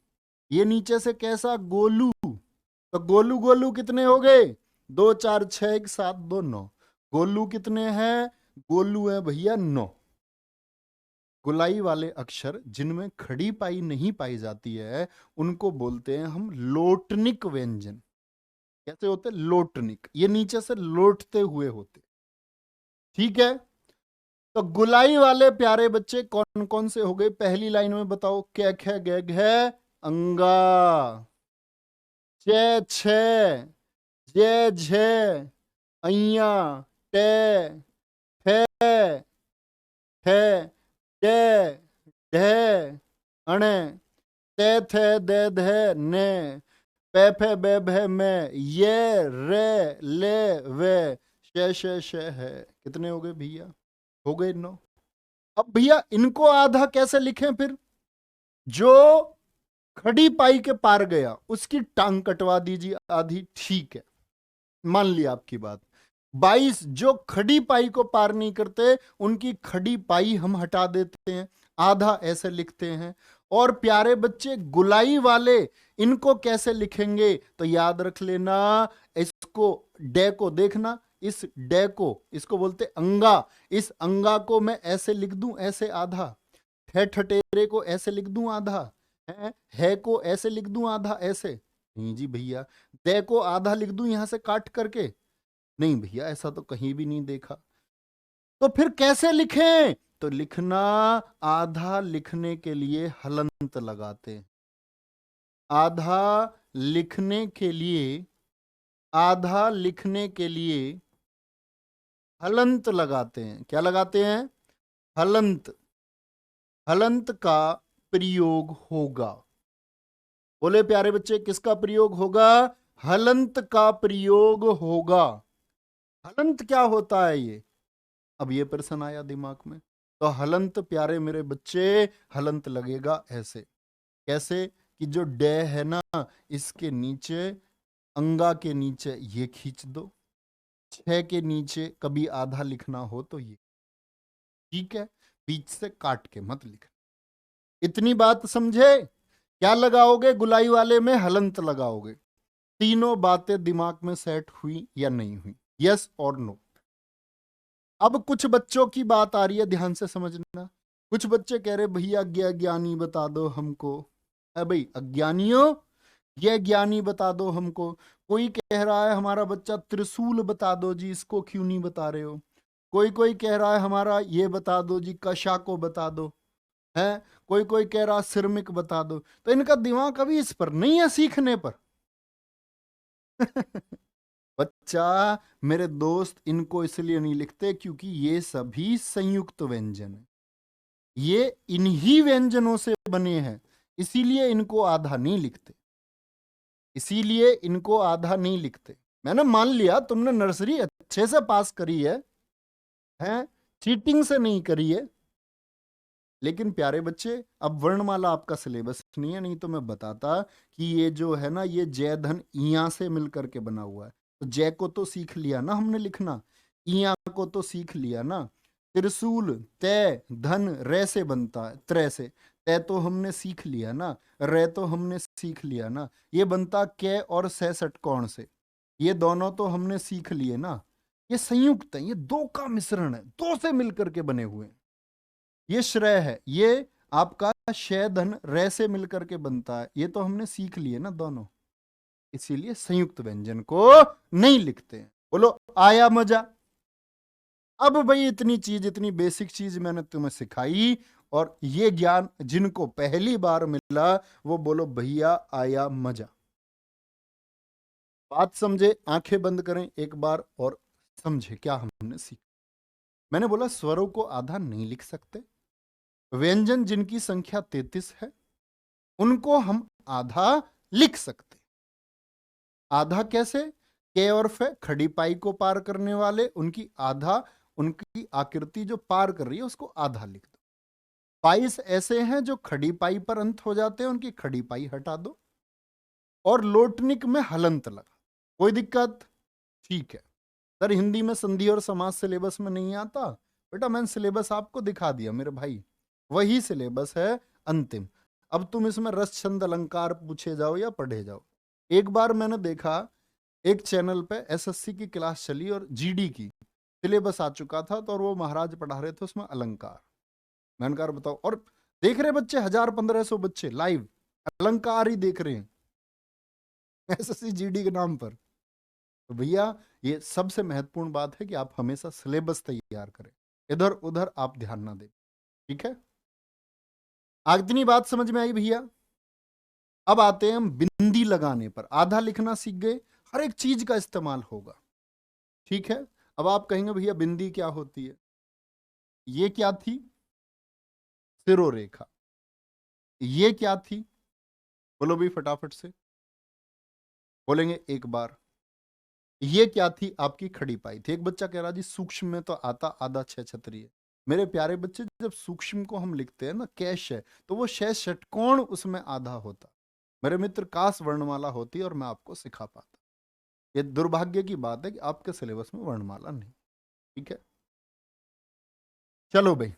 ये नीचे से कैसा, गोलू। तो गोलू गोलू कितने हो गए? 2 4 6 1 7 2 9। गोलू कितने हैं? गोलू है भैया 9। गुलाई वाले अक्षर जिनमें खड़ी पाई नहीं पाई जाती है उनको बोलते हैं हम लोटनिक व्यंजन। कैसे होते? लोटनिक। ये नीचे से लोटते हुए होते। ठीक है, तो गुलाई वाले प्यारे बच्चे कौन कौन से हो गए? पहली लाइन में बताओ, क्या ख ग घ अंगा, चे छे, जे झे, अइया, टे, थे, थे, डे, ढे, अणे, ते थे दे धे ने, पे फे बे भे में, ये रे ले वे, शे है। कितने हो गए भैया? हो गए 9। अब भैया इनको आधा कैसे लिखें फिर? जो खड़ी पाई के पार गया उसकी टांग कटवा दीजिए आधी। ठीक है, मान लिया आपकी बात। 22 जो खड़ी पाई को पार नहीं करते उनकी खड़ी पाई हम हटा देते हैं, आधा ऐसे लिखते हैं। और प्यारे बच्चे गुलाई वाले इनको कैसे लिखेंगे? तो याद रख लेना, इसको डे को देखना, इस डे को, इसको बोलते अंगा। इस अंगा को मैं ऐसे लिख दूं, ऐसे आधा। ठटेरे को ऐसे लिख दूं आधा, है को ऐसे लिख दूं आधा, ऐसे नहीं जी भैया। दे को आधा लिख दूं यहां से काट करके, नहीं भैया ऐसा तो कहीं भी नहीं देखा। तो फिर कैसे लिखें? तो लिखना, आधा लिखने के लिए हलंत लगाते हैं। आधा लिखने के लिए, आधा लिखने के लिए हलंत लगाते हैं। क्या लगाते हैं? हलंत। हलंत का प्रयोग होगा। बोले प्यारे बच्चे, किसका प्रयोग होगा? हलंत का प्रयोग होगा। हलंत क्या होता है ये? अब ये प्रश्न आया दिमाग में। तो हलंत प्यारे मेरे बच्चे, हलंत लगेगा ऐसे। कैसे? कि जो डे है ना, इसके नीचे, अंगा के नीचे ये खींच दो, 6 के नीचे कभी आधा लिखना हो तो ये। ठीक है, बीच से काट के मत लिख। इतनी बात समझे? क्या लगाओगे गुलाई वाले में? हलंत लगाओगे। तीनों बातें दिमाग में सेट हुई या नहीं हुई? यस और नो। अब कुछ बच्चों की बात आ रही है, ध्यान से समझना। कुछ बच्चे कह रहे भैया ज्ञानी बता दो हमको। भाई अज्ञानियों, ये ज्ञानी बता दो हमको। कोई कह रहा है हमारा बच्चा त्रिशूल बता दो जी, इसको क्यों नहीं बता रहे हो? कोई कोई कह रहा है हमारा ये बता दो जी, कशा को बता दो है। कोई कोई कह रहा सिरमिक बता दो। तो इनका दिमाग अभी इस पर नहीं है, सीखने पर। बच्चा मेरे दोस्त, इनको इसलिए नहीं लिखते क्योंकि ये सभी संयुक्त व्यंजन है, ये इन्हीं व्यंजनों से बने हैं, इसीलिए इनको आधा नहीं लिखते। इसीलिए इनको आधा नहीं लिखते। मैंने मान लिया तुमने नर्सरी अच्छे से पास करी है, चीटिंग से नहीं करी है। लेकिन प्यारे बच्चे, अब वर्णमाला आपका सिलेबस नहीं है, नहीं तो मैं बताता कि ये जो है ना, ये जय धन इया से मिलकर के बना हुआ है। तो जय को तो सीख लिया ना हमने लिखना, इया को तो सीख लिया ना। त्रिशूल तय धन रे से बनता है, त्रय से। तय तो हमने सीख लिया ना, रे तो हमने सीख लिया ना। ये बनता कै और सै षटकोण से, ये दोनों तो हमने सीख लिए ना। ये संयुक्त है, ये दो का मिश्रण है, दो से मिलकर के बने हुए हैं। ये श्रेय है, ये आपका शय धन रे से मिलकर के बनता है, ये तो हमने सीख लिए ना दोनों। इसीलिए संयुक्त व्यंजन को नहीं लिखते हैं। बोलो आया मजा? अब भाई इतनी चीज, इतनी बेसिक चीज मैंने तुम्हें सिखाई, और ये ज्ञान जिनको पहली बार मिला वो बोलो भैया आया मजा। बात समझे? आंखें बंद करें एक बार और समझे क्या हमने सीखा। मैंने बोला स्वरों को आधा नहीं लिख सकते। व्यंजन जिनकी संख्या 33 है उनको हम आधा लिख सकते। आधा कैसे? के और फे खड़ी पाई को पार करने वाले, उनकी आकृति जो पार कर रही है उसको आधा लिख दो। 22 ऐसे हैं जो खड़ी पाई पर अंत हो जाते हैं, उनकी खड़ी पाई हटा दो। और लोटनिक में हलंत लगा, कोई दिक्कत? ठीक है सर, हिंदी में संधि और समास सिलेबस में नहीं आता। बेटा मैंने सिलेबस आपको दिखा दिया मेरे भाई, वही सिलेबस है अंतिम। अब तुम इसमें रस छंद अलंकार पूछे जाओ या पढ़े जाओ। एक बार मैंने देखा एक चैनल पे एसएससी की क्लास चली और जीडी की सिलेबस आ चुका था, तो और वो महाराज पढ़ा रहे थे उसमें अलंकार। मैंने कहा बताओ, और देख रहे बच्चे 1000-1500 बच्चे लाइव अलंकार ही देख रहे हैं एसएससी जीडी के नाम पर। तो भैया ये सबसे महत्वपूर्ण बात है कि आप हमेशा सिलेबस तैयार करें, इधर उधर आप ध्यान ना दें। ठीक है, आज इतनी बात समझ में आई भैया। अब आते हैं हम बिंदी लगाने पर। आधा लिखना सीख गए, हर एक चीज का इस्तेमाल होगा। ठीक है, अब आप कहेंगे भैया बिंदी क्या होती है? ये क्या थी? सिरोरेखा। ये क्या थी? बोलो भी फटाफट से, बोलेंगे एक बार। ये क्या थी? आपकी खड़ी पाई थी। एक बच्चा कह रहा जी सूक्ष्म में तो आता आधा छह छतरी है। मेरे प्यारे बच्चे, जब सूक्ष्म को हम लिखते हैं ना कैश है, तो वो शह षटकोण उसमें आधा होता। मेरे मित्र काश वर्णमाला होती और मैं आपको सिखा पाता। ये दुर्भाग्य की बात है कि आपके सिलेबस में वर्णमाला नहीं। ठीक है, चलो भाई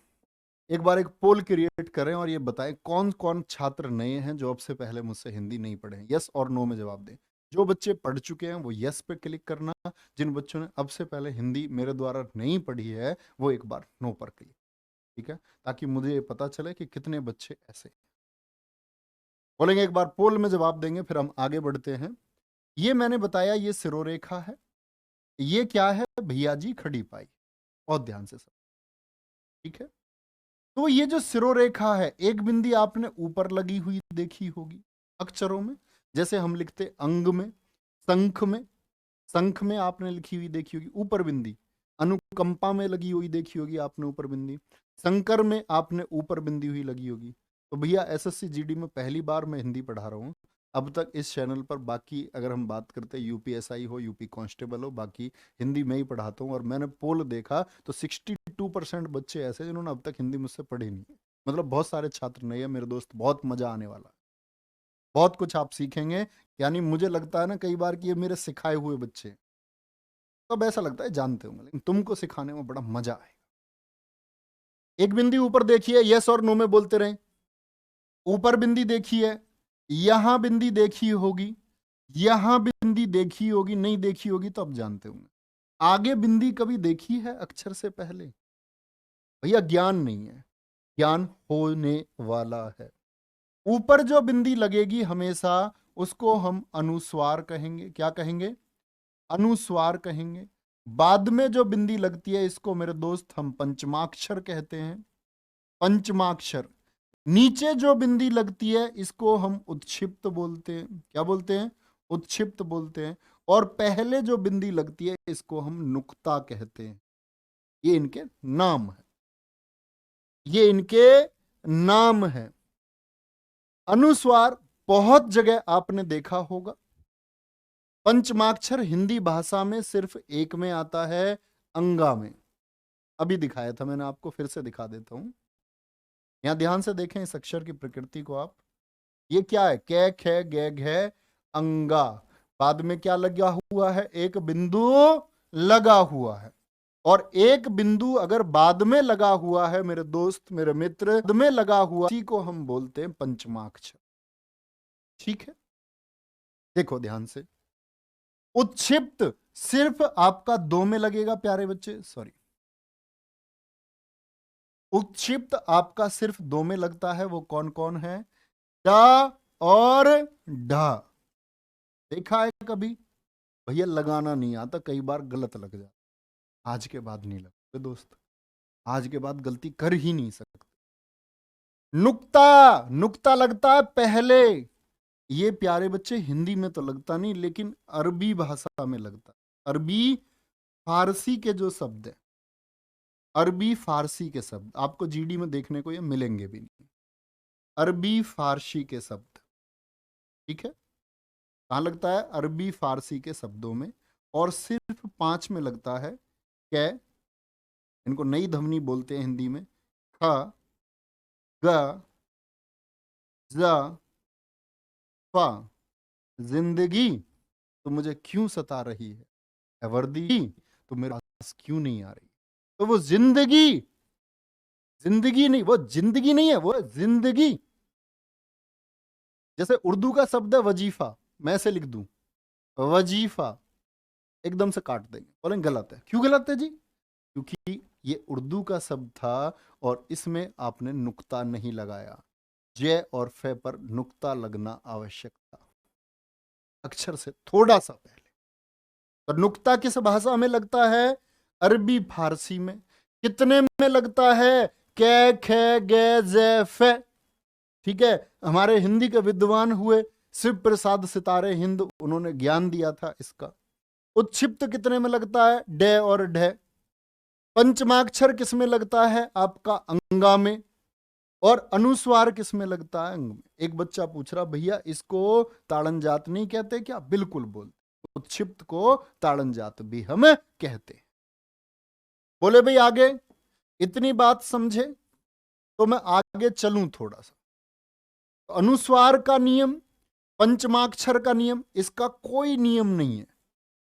एक बार एक पोल क्रिएट करें और ये बताएं कौन कौन छात्र नए हैं जो अब से पहले मुझसे हिंदी नहीं पढ़े हैं। यस और नो में जवाब दें। जो बच्चे पढ़ चुके हैं वो यस पे क्लिक करना, जिन बच्चों ने अब से पहले हिंदी मेरे द्वारा नहीं पढ़ी है वो एक बार नो पर क्लिक। ठीक है, ताकि मुझे ये पता चले कि कितने बच्चे ऐसे बोलेंगे। एक बार पोल में जवाब देंगे फिर हम आगे बढ़ते हैं। ये मैंने बताया ये सिरोरेखा है। ये क्या है भैया जी? खड़ी पाई। बहुत ध्यान से सब। ठीक है, तो ये जो सिरोरेखा है, एक बिंदी आपने ऊपर लगी हुई देखी होगी अक्षरों में, जैसे हम लिखते अंग में, शंख में। शंख में आपने लिखी हुई देखी होगी ऊपर बिंदी। अनुकंपा में लगी हुई देखी होगी आपने ऊपर बिंदी। शंकर में आपने ऊपर बिंदी हुई लगी होगी। तो भैया एसएससी जीडी में पहली बार मैं हिंदी पढ़ा रहा हूँ अब तक इस चैनल पर। बाकी अगर हम बात करते हैं यूपीएसआई हो, यूपी कांस्टेबल हो, बाकी हिंदी में ही पढ़ाता हूँ। और मैंने पोल देखा तो 62% बच्चे ऐसे जिन्होंने अब तक हिंदी मुझसे पढ़ी नहीं। मतलब बहुत सारे छात्र नहीं है मेरे दोस्त, बहुत मजा आने वाला है, बहुत कुछ आप सीखेंगे। यानी मुझे लगता है ना कई बार कि ये मेरे सिखाए हुए बच्चे, तो अब ऐसा लगता है जानते होंगे, लेकिन तुमको सिखाने में बड़ा मजा आएगा। एक बिंदी ऊपर देखिए, यस और नो में बोलते रहें। ऊपर बिंदी देखी है, यहां बिंदी देखी होगी, यहां बिंदी देखी होगी, नहीं देखी होगी तो अब जानते होंगे। आगे बिंदी कभी देखी है अक्षर से पहले? भैया ज्ञान नहीं है, ज्ञान होने वाला है। ऊपर जो बिंदी लगेगी हमेशा उसको हम अनुस्वार कहेंगे। क्या कहेंगे? अनुस्वार कहेंगे। बाद में जो बिंदी लगती है इसको मेरे दोस्त हम पंचमाक्षर कहते हैं, पंचमाक्षर। नीचे जो बिंदी लगती है इसको हम उत्क्षिप्त बोलते हैं। क्या बोलते हैं? उत्क्षिप्त बोलते हैं। और पहले जो बिंदी लगती है इसको हम नुक्ता कहते हैं। ये इनके नाम है, ये इनके नाम है। अनुस्वार बहुत जगह आपने देखा होगा। पंचमाक्षर हिंदी भाषा में सिर्फ एक में आता है, अंगा में। अभी दिखाया था मैंने आपको, फिर से दिखा देता हूं। यहां ध्यान से देखें इस अक्षर की प्रकृति को आप। ये क्या है? कै खे गे घे अंगा। बाद में क्या लगा हुआ है? एक बिंदु लगा हुआ है। और एक बिंदु अगर बाद में लगा हुआ है मेरे दोस्त, मेरे मित्र, बाद में लगा हुआ, इसी को हम बोलते हैं पंचमाक्षर। ठीक है, देखो ध्यान से। उत्क्षिप्त सिर्फ आपका दो में लगेगा प्यारे बच्चे, सॉरी, उत्क्षिप्त आपका सिर्फ दो में लगता है। वो कौन कौन है? ड और ढ। देखा है कभी? भैया लगाना नहीं आता, कई बार गलत लग जाता। आज के बाद नहीं लगते दोस्त, आज के बाद गलती कर ही नहीं सकते। नुक्ता, नुक्ता लगता है पहले। ये प्यारे बच्चे हिंदी में तो लगता नहीं, लेकिन अरबी भाषा में लगता है। अरबी फारसी के जो शब्द है, अरबी फारसी के शब्द आपको जीडी में देखने को ये मिलेंगे भी नहीं। अरबी फारसी के शब्द, ठीक है। कहाँ लगता है? अरबी फारसी के शब्दों में। और सिर्फ 5 में लगता है कै, इनको नई ध्वनि बोलते हैं हिंदी में, ख, ग, ज, फ। जिंदगी तो मुझे क्यों सता रही है वर्दी, तो मेरे पास क्यों नहीं आ रही? तो वो जिंदगी, जिंदगी नहीं, वो जिंदगी नहीं है, वो है जिंदगी। जैसे उर्दू का शब्द है वजीफा, मैं ऐसे लिख दूं वजीफा, एकदम से काट देंगे, बोलेंगे गलत है। क्यों गलत है जी? क्योंकि ये उर्दू का शब्द था और इसमें आपने नुक्ता नहीं लगाया। जय और फे पर नुक्ता लगना आवश्यक था, अक्षर से थोड़ा सा पहले। तो नुक्ता किस भाषा में लगता है? अरबी फारसी में। कितने में लगता है? कै, खे, गे, जे, फे। ठीक है, हमारे हिंदी के विद्वान हुए शिव प्रसाद सितारे हिंद, उन्होंने ज्ञान दिया था इसका। उच्छिप्त कितने में लगता है? डे और ढे। पंचमाक्षर किस में लगता है? आपका अंगा में। और अनुस्वार किस में लगता है? अंग में। एक बच्चा पूछ रहा, भैया इसको ताड़न जात नहीं कहते क्या? बिल्कुल बोलते, उत्क्षिप्त को ताड़न जात भी हम कहते। बोले भाई आगे, इतनी बात समझे तो मैं आगे चलूं थोड़ा सा। अनुस्वार का नियम, पंचमाक्षर का नियम, इसका कोई नियम नहीं है।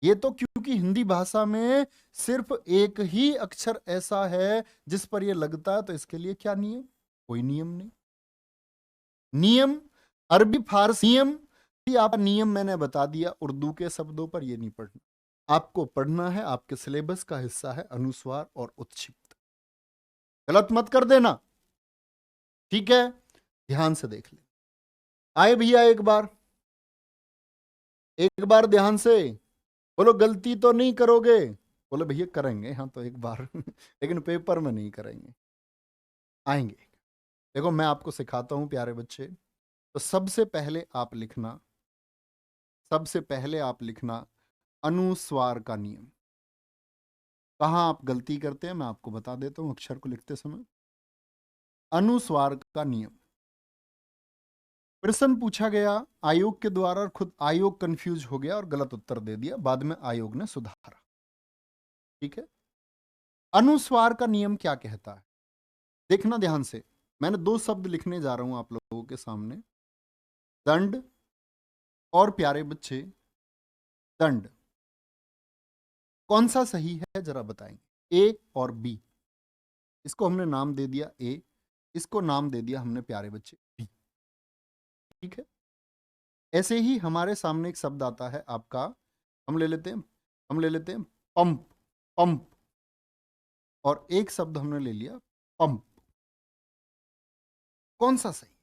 ये तो क्योंकि हिंदी भाषा में सिर्फ एक ही अक्षर ऐसा है जिस पर यह लगता है, तो इसके लिए क्या नियम? कोई नियम नहीं। नियम अरबी फारसी नियम, आप नियम मैंने बता दिया, उर्दू के शब्दों पर ये नहीं पढ़ना। आपको पढ़ना है, आपके सिलेबस का हिस्सा है अनुस्वार और उत्क्षिप्त। गलत मत कर देना, ठीक है? ध्यान से देख ले। आए भैया एक बार ध्यान से बोलो, गलती तो नहीं करोगे? बोले भैया करेंगे, हाँ तो एक बार लेकिन पेपर में नहीं करेंगे, आएंगे। देखो मैं आपको सिखाता हूं प्यारे बच्चे। तो सबसे पहले आप लिखना, सबसे पहले आप लिखना अनुस्वार का नियम। कहां आप गलती करते हैं मैं आपको बता देता हूं अक्षर को लिखते समय। अनुस्वार का नियम, प्रश्न पूछा गया आयोग के द्वारा और खुद आयोग कंफ्यूज हो गया और गलत उत्तर दे दिया, बाद में आयोग ने सुधारा। ठीक है, अनुस्वार का नियम क्या कहता है? देखना ध्यान से, मैंने 2 शब्द लिखने जा रहा हूं आप लोगों के सामने, दंड और प्यारे बच्चे दंड। कौन सा सही है जरा बताएंगे? ए और बी। इसको हमने नाम दे दिया ए, इसको नाम दे दिया हमने प्यारे बच्चे बी। ठीक है, ऐसे ही हमारे सामने एक शब्द आता है आपका, हम ले लेते हैं पंप, पंप। और एक शब्द हमने ले लिया पंप। कौन सा सही?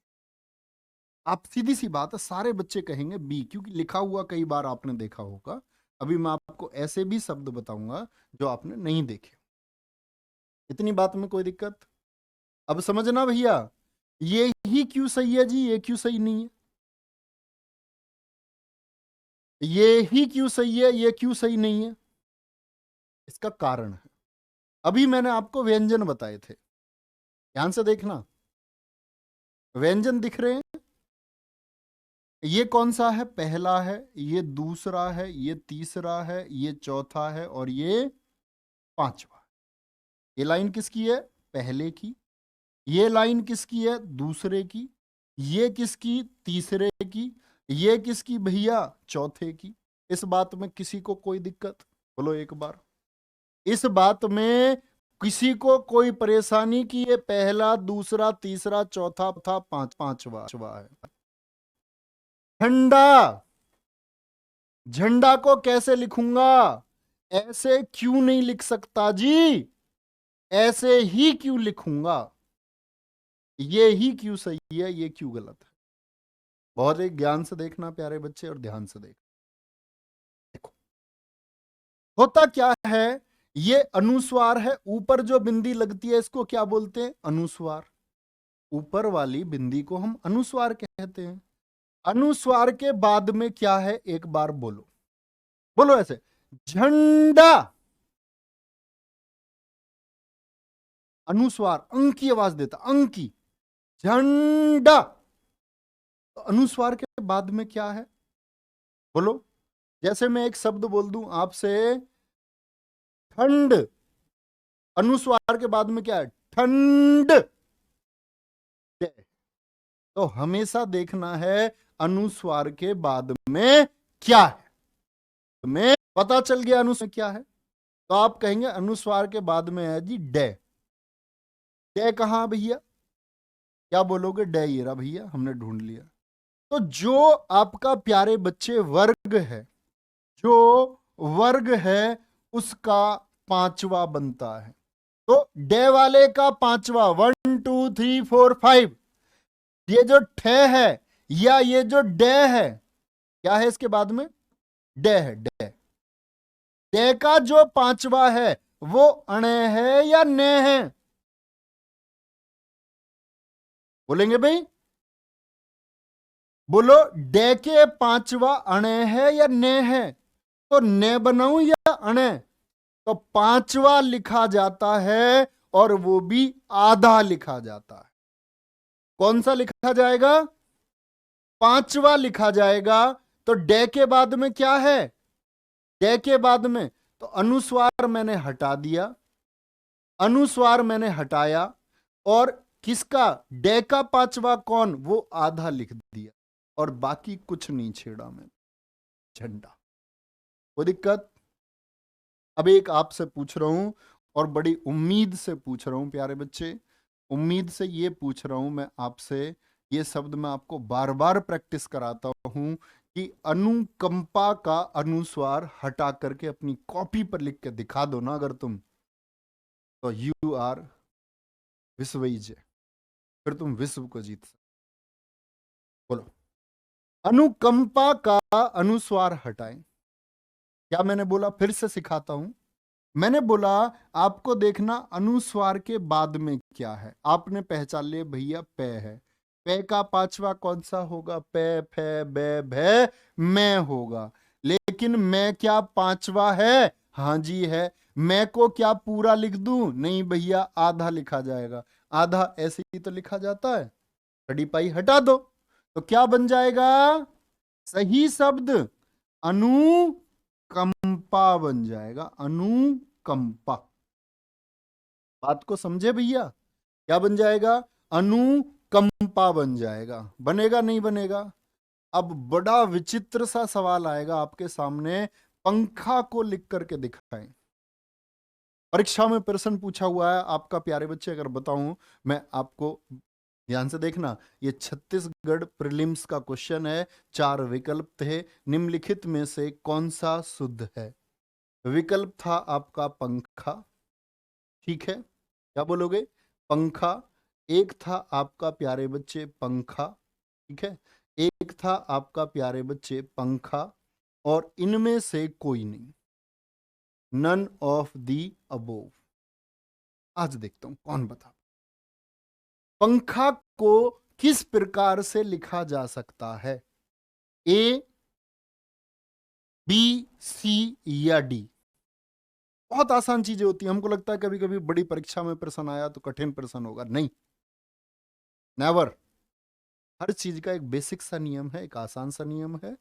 आप सीधी सी बात है, सारे बच्चे कहेंगे बी, क्योंकि लिखा हुआ कई बार आपने देखा होगा। अभी मैं आपको ऐसे भी शब्द बताऊंगा जो आपने नहीं देखे। इतनी बात में कोई दिक्कत? अब समझना भैया, ये ही क्यों सही है जी, ये क्यों सही नहीं है? ये ही क्यों सही है, ये क्यों सही नहीं है? इसका कारण है, अभी मैंने आपको व्यंजन बताए थे, ध्यान से देखना। व्यंजन दिख रहे हैं? ये कौन सा है? पहला है, ये दूसरा है, ये तीसरा है, ये चौथा है और ये पांचवा। ये लाइन किसकी है? पहले की। ये लाइन किसकी है? दूसरे की। ये किसकी? तीसरे की। ये किसकी भैया? चौथे की। इस बात में किसी को कोई दिक्कत? बोलो एक बार। इस बात में किसी को कोई परेशानी की ये पहला, दूसरा, तीसरा, चौथा था, पांचवा है? झंडा, झंडा को कैसे लिखूंगा? ऐसे क्यों नहीं लिख सकता जी? ऐसे ही क्यों लिखूंगा? ये ही क्यों सही है, ये क्यों गलत है? बहुत एक ज्ञान से देखना प्यारे बच्चे, और ध्यान से देखो होता क्या है। ये अनुस्वार है, ऊपर जो बिंदी लगती है इसको क्या बोलते हैं? अनुस्वार। ऊपर वाली बिंदी को हम अनुस्वार कहते हैं। अनुस्वार के बाद में क्या है? एक बार बोलो, बोलो ऐसे, झंडा। अनुस्वार अंक की आवाज देता, अंक की, झंडा। तो अनुस्वार के बाद में क्या है? बोलो, जैसे मैं एक शब्द बोल दूं आपसे, ठंड, अनुस्वार के बाद में क्या है? ठंड। तो हमेशा देखना है अनुस्वार के बाद में क्या है। तुम्हें पता चल गया अनुस्वार क्या है, तो आप कहेंगे अनुस्वार के बाद में है जी डे। डे कहां भैया? क्या बोलोगे? डे ये रहा भैया, हमने ढूंढ लिया। तो जो आपका प्यारे बच्चे वर्ग है, जो वर्ग है उसका पांचवा बनता है। तो डे वाले का पांचवा, 1 2 3 4 5, ये जो ठे है या ये जो डे है, क्या है इसके बाद में? डे है। डे, डे का जो पांचवा है वो अणे है या ने है? बोलेंगे भाई? बोलो, डे के पांचवा अणे है या ने है? तो ने बनाऊं या अणे? तो पांचवा लिखा जाता है और वो भी आधा लिखा जाता है। कौन सा लिखा जाएगा? पांचवा लिखा जाएगा। तो डे के बाद में क्या है? डे के बाद में तो अनुस्वार मैंने हटा दिया, अनुस्वार मैंने हटाया, और किसका? डे का पांचवा कौन? वो आधा लिख दिया, और बाकी कुछ नहीं छेड़ा मैंने, झंडा। कोई दिक्कत? अब एक आपसे पूछ रहा हूं, और बड़ी उम्मीद से पूछ रहा हूं प्यारे बच्चे, उम्मीद से ये पूछ रहा हूं मैं आपसे, ये शब्द मैं आपको बार बार प्रैक्टिस कराता हूं कि अनुकंपा का अनुस्वार हटा करके अपनी कॉपी पर लिख के दिखा दो ना अगर तुम, तो यू आर विश्वविजय, फिर तुम विश्व को जीत सकते। बोलो, अनुकंपा का अनुस्वार हटाएं। क्या मैंने बोला? फिर से सिखाता हूं। मैंने बोला आपको देखना अनुस्वार के बाद में क्या है। आपने पहचान लिया भैया पे है, पे का पांचवा कौन सा होगा? पे, फे, बे, भे, मैं होगा। लेकिन मैं क्या पांचवा है? हाँ जी है। मैं को क्या पूरा लिख दूं? नहीं भैया, आधा लिखा जाएगा। आधा ऐसे ही तो लिखा जाता है। कड़ी पाई हटा दो तो क्या बन जाएगा? सही शब्द अनुकंपा बन जाएगा। अनुकंपा। बात को समझे भैया? क्या बन जाएगा? अनुकंपा बन जाएगा। बनेगा नहीं बनेगा? अब बड़ा विचित्र सा सवाल आएगा आपके सामने, पंखा को लिख करके दिखाएं। परीक्षा में प्रश्न पूछा हुआ है आपका प्यारे बच्चे, अगर बताऊं मैं आपको, ध्यान से देखना, ये छत्तीसगढ़ प्रीलिम्स का क्वेश्चन है। 4 विकल्प थे, निम्नलिखित में से कौन सा शुद्ध है? विकल्प था आपका पंखा, ठीक है, क्या बोलोगे? पंखा। एक था आपका प्यारे बच्चे पंखा, ठीक है, एक था आपका प्यारे बच्चे पंखा, और इनमें से कोई नहीं, नन ऑफ दी अबोव। आज देखता हूं कौन बता। पंखा को किस प्रकार से लिखा जा सकता है? ए, बी, सी या डी? बहुत आसान चीजें होती है। हमको लगता है कभी कभी बड़ी परीक्षा में प्रश्न आया तो कठिन प्रश्न होगा, नहीं, नेवर। हर चीज का एक बेसिक सा नियम है, एक आसान सा नियम है।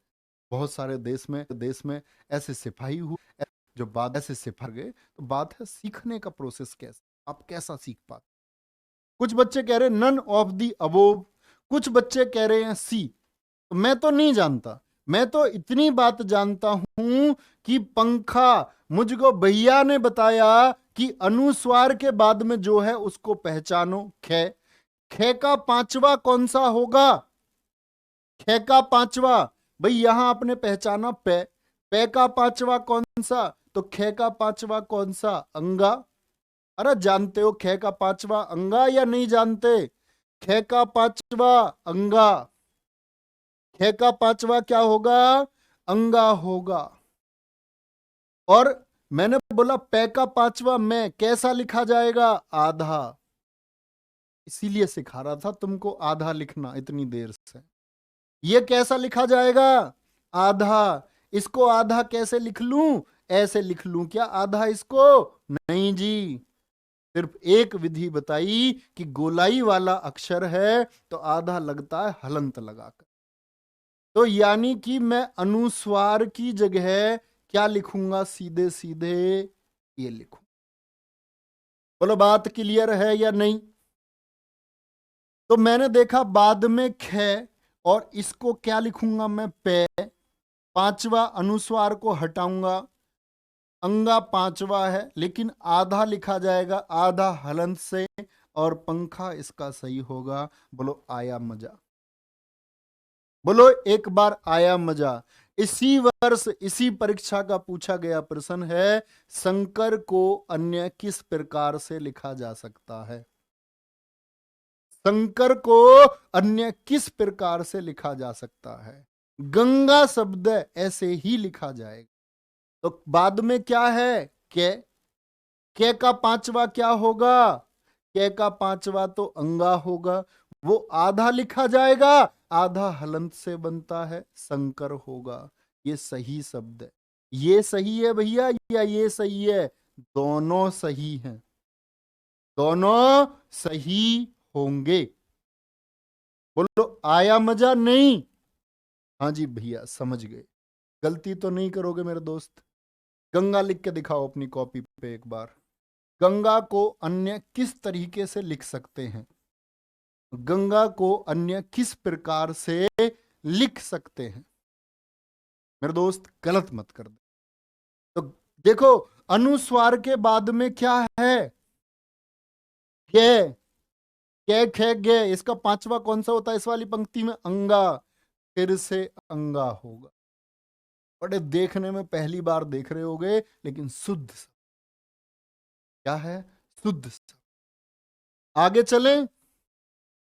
बहुत सारे देश में ऐसे सिपाही हुए जो बाद ऐसे सिपा गए। तो बात है सीखने का प्रोसेस, कैसे आप कैसा सीख पाते। कुछ बच्चे कह रहे हैं नन ऑफ दी अबोव, कुछ बच्चे कह रहे हैं सी। तो मैं तो नहीं जानता, मैं तो इतनी बात जानता हूं कि पंखा, मुझको भैया ने बताया कि अनुस्वार के बाद में जो है उसको पहचानो, खे। खे का पांचवा कौन सा होगा? खे का पांचवा, भाई यहां आपने पहचाना पे। पे का पांचवा कौन सा? तो खे का पांचवा कौन सा? अंगा। अरे जानते हो खे का पांचवा अंगा या नहीं जानते? खे का पांचवा अंगा, खे का पांचवा क्या होगा? अंगा होगा। और मैंने बोला पे का पांचवा में कैसा लिखा जाएगा? आधा। इसीलिए सिखा रहा था तुमको आधा लिखना इतनी देर से। ये कैसा लिखा जाएगा? आधा। इसको आधा कैसे लिख लूं? ऐसे लिख लूं क्या आधा इसको? नहीं जी, सिर्फ एक विधि बताई कि गोलाई वाला अक्षर है तो आधा लगता है हलंत लगाकर। तो यानी कि मैं अनुस्वार की जगह क्या लिखूंगा, सीधे सीधे ये लिखूं। बोलो बात क्लियर है या नहीं? तो मैंने देखा बाद में ख, और इसको क्या लिखूंगा मैं, पे। पांचवा अनुस्वार को हटाऊंगा, अंगा पांचवा है, लेकिन आधा लिखा जाएगा, आधा हलंत से, और पंखा इसका सही होगा। बोलो आया मजा? बोलो एक बार आया मजा? इसी वर्ष इसी परीक्षा का पूछा गया प्रश्न है, शंकर को अन्य किस प्रकार से लिखा जा सकता है? शंकर को अन्य किस प्रकार से लिखा जा सकता है? गंगा शब्द ऐसे ही लिखा जाएगा। तो बाद में क्या है, के का पांचवा क्या होगा, के का पांचवा तो अंगा होगा, वो आधा लिखा जाएगा, आधा हलंत से बनता है, शंकर होगा। ये सही शब्द है। ये सही है भैया या ये सही है? दोनों सही हैं, दोनों सही होंगे। बोलो आया मजा? नहीं? हाँ जी भैया समझ गए। गलती तो नहीं करोगे मेरे दोस्त? गंगा लिख के दिखाओ अपनी कॉपी पे एक बार। गंगा को अन्य किस तरीके से लिख सकते हैं? गंगा को अन्य किस प्रकार से लिख सकते हैं? मेरे दोस्त गलत मत कर दे। तो देखो अनुस्वार के बाद में क्या है, गे, के खे गे, इसका पांचवा कौन सा होता है इस वाली पंक्ति में? अंगा, फिर से अंगा होगा। बड़े देखने में पहली बार देख रहे होगे, लेकिन शुद्ध क्या है, शुद्ध। आगे चलें?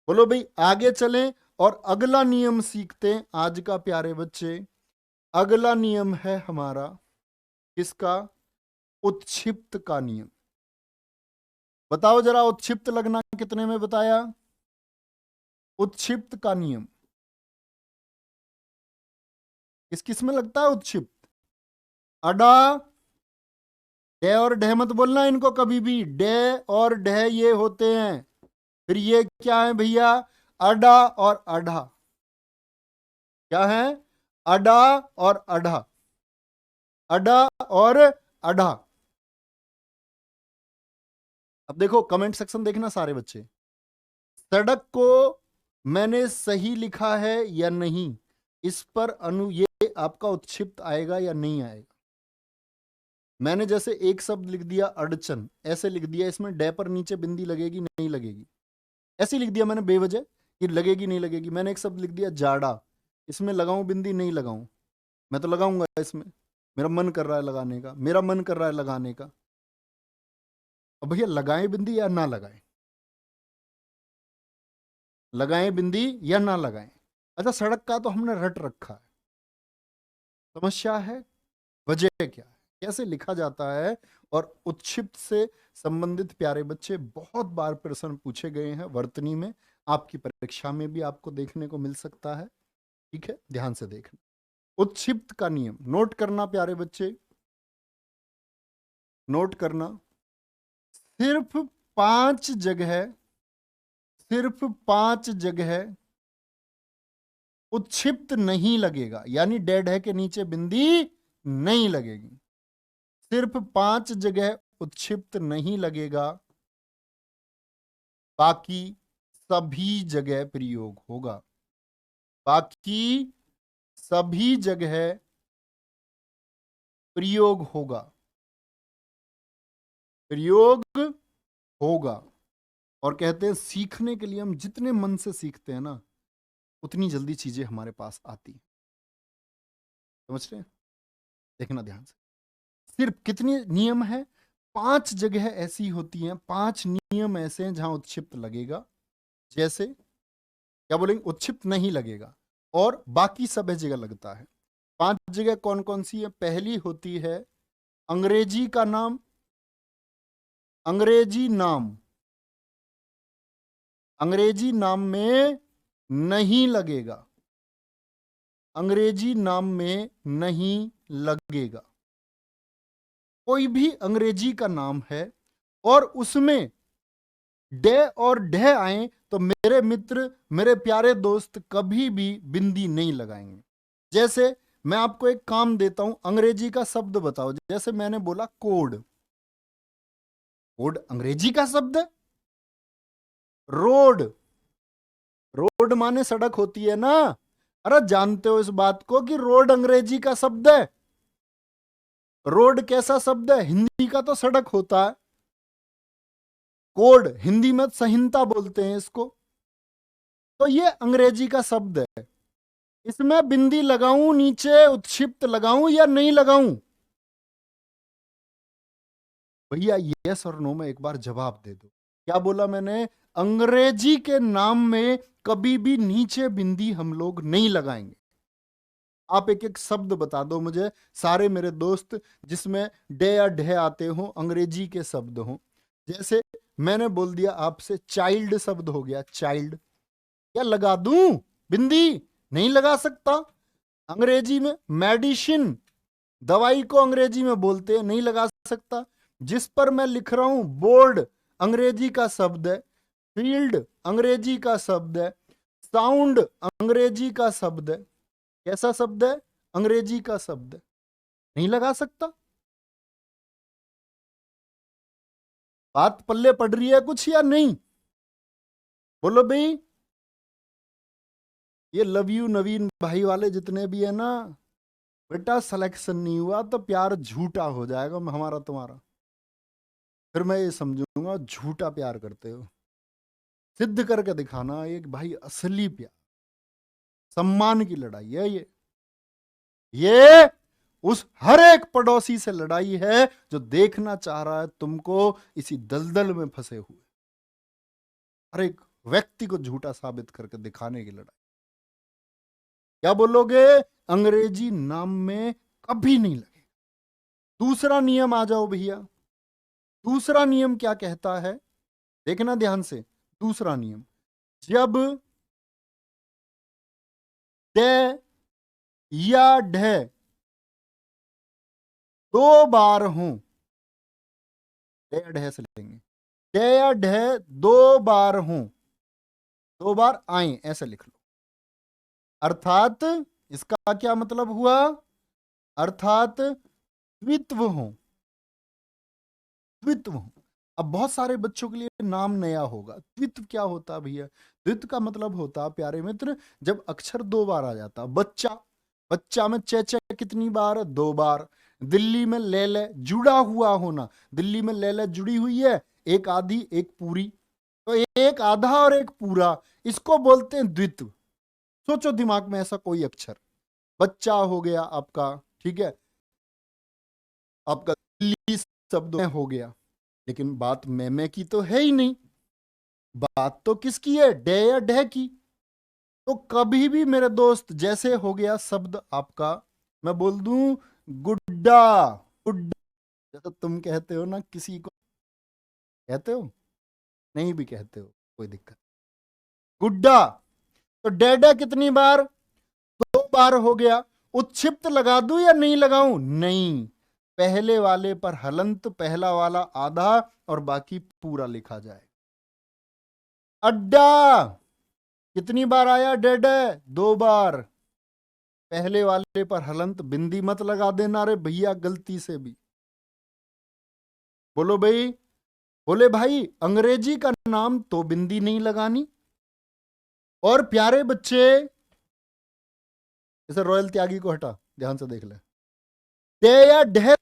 बोलो भाई आगे चलें और अगला नियम सीखते हैं आज का प्यारे बच्चे। अगला नियम है हमारा किसका? उत्क्षिप्त का नियम। बताओ जरा उत्क्षिप्त लगना कितने में बताया? उत्क्षिप्त का नियम किस किस में लगता है उत्क्षिप्त? अडा, डे और ढे मत बोलना इनको कभी भी, डे और ढे ये होते हैं। फिर ये क्या है भैया? अडा और अढ़ा। क्या है? अडा और अढ़ा, अडा और अढ़ा। अब देखो कमेंट सेक्शन देखना सारे बच्चे, सड़क को मैंने सही लिखा है या नहीं, इस पर ये आपका उत्क्षिप्त आएगा या नहीं आएगा? मैंने जैसे एक शब्द लिख दिया अड़चन, ऐसे लिख दिया, इसमें डे पर नीचे बिंदी लगेगी नहीं लगेगी? ऐसे लिख दिया मैंने बेवजह कि लगेगी नहीं लगेगी। मैंने एक शब्द लिख दिया जाड़ा, इसमें लगाऊं बिंदी नहीं लगाऊं? मैं तो लगाऊंगा इसमें, मेरा मन कर रहा है लगाने का, मेरा मन कर रहा है लगाने का। अब भैया लगाएं बिंदी या ना लगाएं? लगाएं बिंदी या ना लगाएं? अच्छा सड़क का तो हमने रट रखा है, समस्या है वजह क्या है, कैसे लिखा जाता है? और उत्क्षिप्त से संबंधित प्यारे बच्चे बहुत बार प्रश्न पूछे गए हैं वर्तनी में, आपकी परीक्षा में भी आपको देखने को मिल सकता है। ठीक है, ध्यान से देखना। उत्क्षिप्त का नियम नोट करना प्यारे बच्चे, नोट करना। सिर्फ 5 जगह, सिर्फ 5 जगह उत्क्षिप्त नहीं लगेगा, यानी डेड है के नीचे बिंदी नहीं लगेगी। सिर्फ 5 जगह उत्क्षिप्त नहीं लगेगा, बाकी सभी जगह प्रयोग होगा। बाकी सभी जगह प्रयोग होगा, प्रयोग होगा। और कहते हैं सीखने के लिए हम जितने मन से सीखते हैं ना, उतनी जल्दी चीजें हमारे पास आती हैं। समझ रहे हैं? देखना ध्यान से। सिर्फ कितने नियम है? 5 जगह ऐसी होती हैं, 5 नियम ऐसे हैं जहां उत्क्षिप्त लगेगा। जैसे क्या बोलेंगे? उत्क्षिप्त नहीं लगेगा, और बाकी सब जगह लगता है। 5 जगह कौन कौन सी है? पहली होती है अंग्रेजी का नाम, अंग्रेजी नाम, अंग्रेजी नाम में नहीं लगेगा, अंग्रेजी नाम में नहीं लगेगा। कोई भी अंग्रेजी का नाम है और उसमें डे और ढे आए तो मेरे मित्र, मेरे प्यारे दोस्त कभी भी बिंदी नहीं लगाएंगे। जैसे मैं आपको एक काम देता हूं, अंग्रेजी का शब्द बताओ। जैसे मैंने बोला कोड, कोड अंग्रेजी का शब्द है। रोड, रोड माने सड़क होती है ना। अरे जानते हो इस बात को कि रोड अंग्रेजी का शब्द है। रोड कैसा शब्द है? हिंदी का तो सड़क होता है। कोड हिंदी में संहिता बोलते हैं इसको। तो ये अंग्रेजी का शब्द है। इसमें बिंदी लगाऊं नीचे, उत्क्षिप्त लगाऊं या नहीं लगाऊं? भैया यस और नो में एक बार जवाब दे दो। क्या बोला मैंने? अंग्रेजी के नाम में कभी भी नीचे बिंदी हम लोग नहीं लगाएंगे। आप एक एक शब्द बता दो मुझे, सारे मेरे दोस्त जिसमें डे या ढे आते हो, अंग्रेजी के शब्द हो। जैसे मैंने बोल दिया आपसे चाइल्ड शब्द हो गया, चाइल्ड। क्या लगा दूं बिंदी? नहीं लगा सकता। अंग्रेजी में मेडिसिन, दवाई को अंग्रेजी में बोलते हैं, नहीं लगा सकता। जिस पर मैं लिख रहा हूं बोर्ड, अंग्रेजी का शब्द है। फील्ड अंग्रेजी का शब्द है। साउंड अंग्रेजी का शब्द है। कैसा शब्द है? अंग्रेजी का शब्द है, नहीं लगा सकता। बात पल्ले पड़ रही है कुछ या नहीं? बोलो भाई। ये लव यू नवीन भाई वाले जितने भी है ना, बेटा सिलेक्शन नहीं हुआ तो प्यार झूठा हो जाएगा हमारा तुम्हारा। फिर मैं ये समझूंगा झूठा प्यार करते हो। सिद्ध करके दिखाना एक भाई असली प्यार। सम्मान की लड़ाई है ये उस हर एक पड़ोसी से लड़ाई है जो देखना चाह रहा है तुमको इसी दलदल में फंसे हुए। हर एक व्यक्ति को झूठा साबित करके दिखाने की लड़ाई। क्या बोलोगे? अंग्रेजी नाम में कभी नहीं लगे। दूसरा नियम आ जाओ भैया। दूसरा नियम क्या कहता है? देखना ध्यान से। दूसरा नियम, जब डे या ढे दो बार हो, डे या ढे से लेंगे, डे या ढे दो बार हो, दो बार आए, ऐसे लिख लो। अर्थात इसका क्या मतलब हुआ? अर्थात द्वित्व हो, द्वित्व हो। अब बहुत सारे बच्चों के लिए नाम नया होगा। द्वित्व क्या होता है भैया? द्वित्व का मतलब होता प्यारे मित्र, जब अक्षर दो बार आ जाता। बच्चा, बच्चा में चे कितनी बार? दो बार। दिल्ली में ले ले जुड़ा हुआ होना, दिल्ली में ले ले जुड़ी हुई है, एक आधी एक पूरी, तो एक आधा और एक पूरा, इसको बोलते हैं द्वित्व। सोचो दिमाग में ऐसा कोई अक्षर। बच्चा हो गया आपका, ठीक है, आपका दिल्ली शब्द में हो गया। लेकिन बात मैं की तो है ही नहीं, बात तो किसकी है? डे या डे की। तो कभी भी मेरे दोस्त, जैसे हो गया शब्द आपका, मैं बोल दूं गुड्डा, गुड्डा, जैसे तुम कहते हो ना, किसी को कहते हो, नहीं भी कहते हो, कोई दिक्कत। गुड्डा, तो डेडा कितनी बार? दो बार हो गया। उत्क्षिप्त लगा दूं या नहीं लगाऊं? नहीं, पहले वाले पर हलंत, पहला वाला आधा और बाकी पूरा लिखा जाए। अड्डा कितनी बार आया? डेडे दो बार, पहले वाले पर हलंत, बिंदी मत लगा देना रे भैया गलती से भी। बोलो भाई। बोले भाई अंग्रेजी का नाम तो बिंदी नहीं लगानी। और प्यारे बच्चे, इसे रॉयल त्यागी को हटा, ध्यान से देख ले। डे या ढे,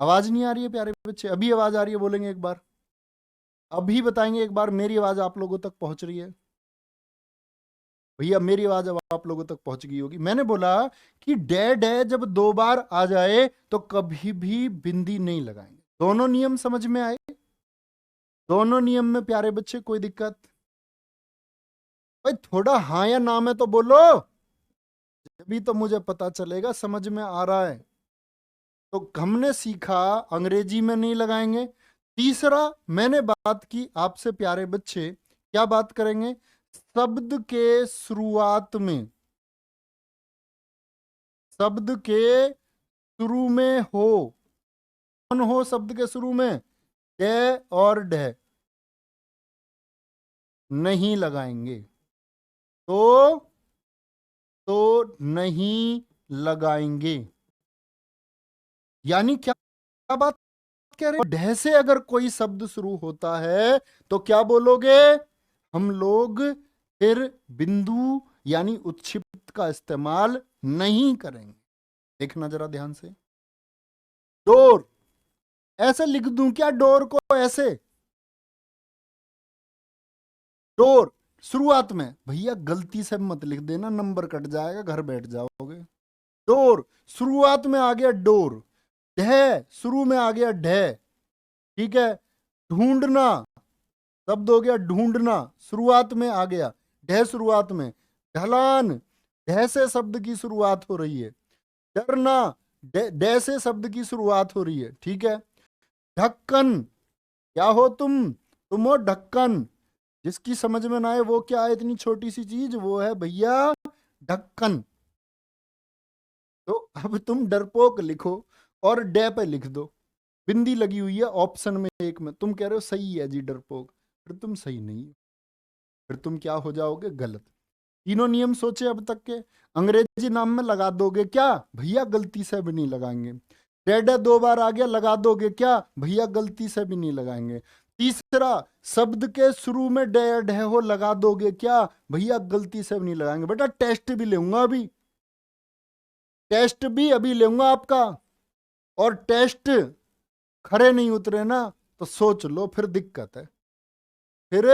आवाज नहीं आ रही है प्यारे बच्चे? अभी आवाज आ रही है? बोलेंगे एक बार, अभी बताएंगे एक बार, मेरी आवाज आप लोगों तक पहुंच रही है? भैया मेरी आवाज अब आप लोगों तक पहुंच गई होगी। मैंने बोला कि डे डे जब दो बार आ जाए तो कभी भी बिंदी नहीं लगाएंगे। दोनों नियम समझ में आए? दोनों नियम में प्यारे बच्चे कोई दिक्कत? भाई थोड़ा हाँ या ना में तो बोलो। अभी तो मुझे पता चलेगा, समझ में आ रहा है। तो हमने सीखा अंग्रेजी में नहीं लगाएंगे। तीसरा मैंने बात की आपसे प्यारे बच्चे, क्या बात करेंगे? शब्द के शुरुआत में, शब्द के शुरू में हो, कौन हो शब्द के शुरू में? डे और डे नहीं लगाएंगे। तो नहीं लगाएंगे। यानी क्या क्या बात कह रहे हैं? डे से अगर कोई शब्द शुरू होता है तो क्या बोलोगे? हम लोग फिर बिंदु यानी उत्क्षिप्त का इस्तेमाल नहीं करेंगे। देखना जरा ध्यान से। डोर ऐसे लिख दूं क्या? डोर को ऐसे, डोर शुरुआत में, भैया गलती से मत लिख देना, नंबर कट जाएगा, घर बैठ जाओगे। डोर शुरुआत में आ गया डोर, ढह शुरू में आ गया ढह, ठीक है। ढूंढना शब्द हो गया ढूंढना, शुरुआत में आ गया ढह, शुरुआत में। ढलान ढह से शब्द की शुरुआत हो रही है। डरना डे से शब्द की शुरुआत हो रही है, ठीक है। ढक्कन क्या हो तुम हो ढक्कन। जिसकी समझ में ना आए वो क्या है, इतनी छोटी सी चीज, वो है भैया ढक्कन। तो अब तुम डरपोक लिखो और डे पे लिख दो, बिंदी लगी हुई है ऑप्शन में एक में, तुम कह रहे हो सही है जी डरपोक, फिर तुम सही नहीं हो, फिर तुम क्या हो जाओगे? गलत। तीनों नियम सोचे अब तक के, अंग्रेजी नाम में लगा दोगे क्या? भैया गलती से भी नहीं लगाएंगे। डेड दो बार आ गया, लगा दोगे क्या? भैया गलती से भी नहीं लगाएंगे। तीसरा, शब्द के शुरू में डेड है हो, लगा दोगे क्या? भैया गलती से भी नहीं लगाएंगे। बेटा टेस्ट भी लूंगा अभी, टेस्ट भी अभी लूंगा आपका, और टेस्ट खरे नहीं उतरे ना तो सोच लो, फिर दिक्कत है, फिर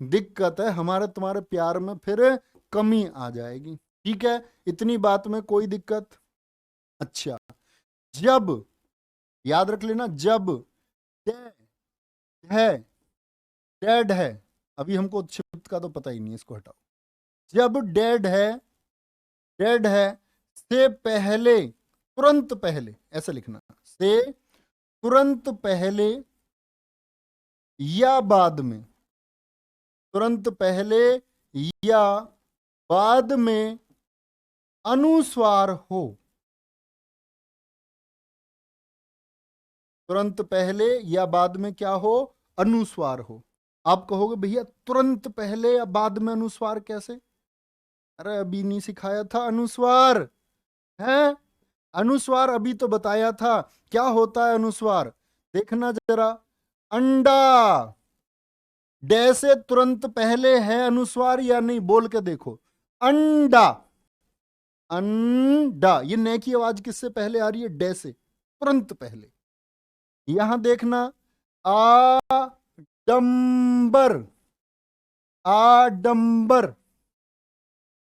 दिक्कत है, हमारे तुम्हारे प्यार में फिर कमी आ जाएगी। ठीक है, इतनी बात में कोई दिक्कत? अच्छा, जब याद रख लेना, जब है डेड है, अभी हमको उत्क्षिप्त का तो पता ही नहीं है, इसको हटाओ। जब डेड है से पहले, तुरंत पहले, ऐसे लिखना, से तुरंत पहले या बाद में, तुरंत पहले या बाद में अनुस्वार हो। तुरंत पहले या बाद में क्या हो? अनुस्वार हो। आप कहोगे भैया तुरंत पहले या बाद में अनुस्वार कैसे? अरे अभी नहीं सिखाया था अनुस्वार है? अनुस्वार अभी तो बताया था। क्या होता है अनुस्वार? देखना जरा, अंडा डे से तुरंत पहले है अनुस्वार या नहीं, बोल के देखो। अंडा, अंडा, ये न की आवाज किससे पहले आ रही है? डे से तुरंत पहले। यहां देखना, आडंबर, आडंबर,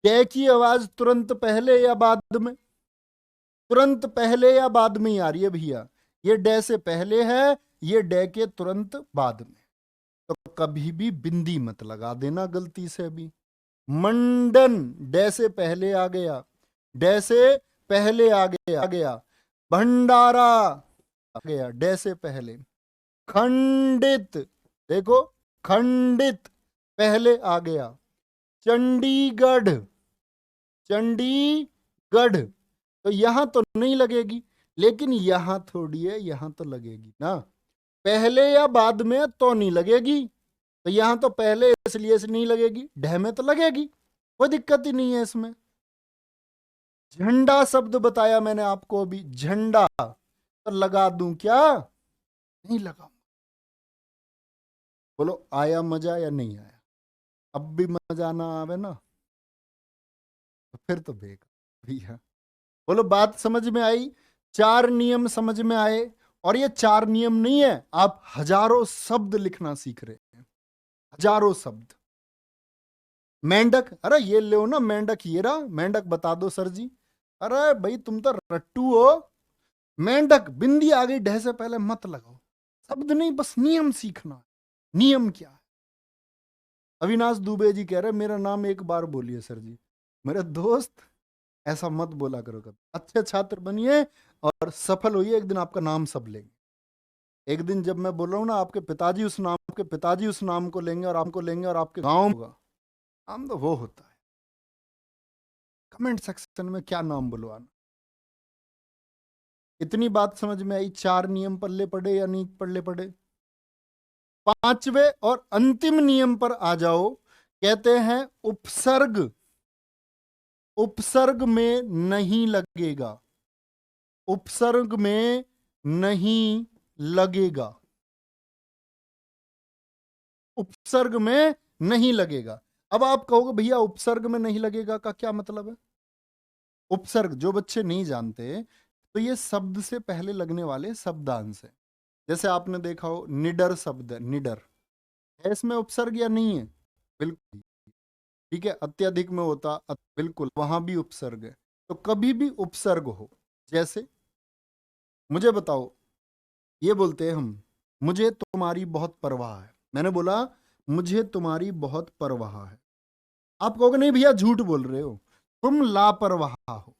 डे की आवाज तुरंत पहले या बाद में? तुरंत पहले या बाद में ही आ रही है भैया, ये डे से पहले है, ये डे के तुरंत बाद में। तो कभी भी बिंदी मत लगा देना गलती से भी। मंडन डे से पहले आ गया, डे से पहले आ गया। भंडारा आ गया डे से पहले। खंडित, देखो खंडित पहले आ गया। चंडीगढ़, चंडीगढ़, तो यहां तो नहीं लगेगी, लेकिन यहां थोड़ी है, यहां तो लगेगी ना। पहले या बाद में तो नहीं लगेगी, तो यहां तो पहले इसलिए से नहीं लगेगी, ढह में तो लगेगी, कोई दिक्कत ही नहीं है इसमें। झंडा शब्द बताया मैंने आपको अभी, झंडा, तो लगा दूं क्या? नहीं लगा। बोलो आया मजा या नहीं आया? अब भी मजा ना आवे ना तो फिर तो बेकार भैया। बोलो बात समझ में आई? चार नियम समझ में आए? और ये चार नियम नहीं है, आप हजारों शब्द लिखना सीख रहे हैं, हजारों शब्द। मेंढक, अरे ये ले ना मेंढक, ये रहा मेंढक, बता दो सर जी। अरे भाई तुम तो रट्टू हो। मेंढक, बिंदी आ गई ढह से पहले मत लगाओ, शब्द नहीं, बस नियम सीखना है। नियम क्या है? अविनाश दुबे जी कह रहे मेरा नाम एक बार बोलिए सर जी। मेरे दोस्त ऐसा मत बोला करो कभी। अच्छे छात्र बनिए और सफल होइए, एक दिन आपका नाम सब लेंगे। एक दिन जब मैं बोल रहा हूँ ना, आपके पिताजी उस नाम को लेंगे और आपको लेंगे और आपके गांव होगा नाम, तो वो होता है। कमेंट सेक्शन में क्या नाम बुलवाना। इतनी बात समझ में आई? 4 नियम पल्ले पड़े या नहीं पल्ले पड़े? 5वें और अंतिम नियम पर आ जाओ। कहते हैं उपसर्ग, उपसर्ग में नहीं लगेगा, उपसर्ग में नहीं लगेगा, उपसर्ग में नहीं लगेगा। अब आप कहोगे भैया उपसर्ग में नहीं लगेगा का क्या मतलब है? उपसर्ग जो बच्चे नहीं जानते, तो ये शब्द से पहले लगने वाले शब्दांश है। जैसे आपने देखा हो निडर शब्द है, निडर है इसमें उपसर्ग या नहीं है? बिल्कुल। ठीक है, अत्यधिक में होता बिल्कुल, वहां भी उपसर्ग है। तो कभी भी उपसर्ग हो, जैसे मुझे बताओ, ये बोलते हैं हम, मुझे तुम्हारी बहुत परवाह है। मैंने बोला मुझे तुम्हारी बहुत परवाह है। आप कहोगे नहीं भैया झूठ बोल रहे हो, तुम लापरवाह हो।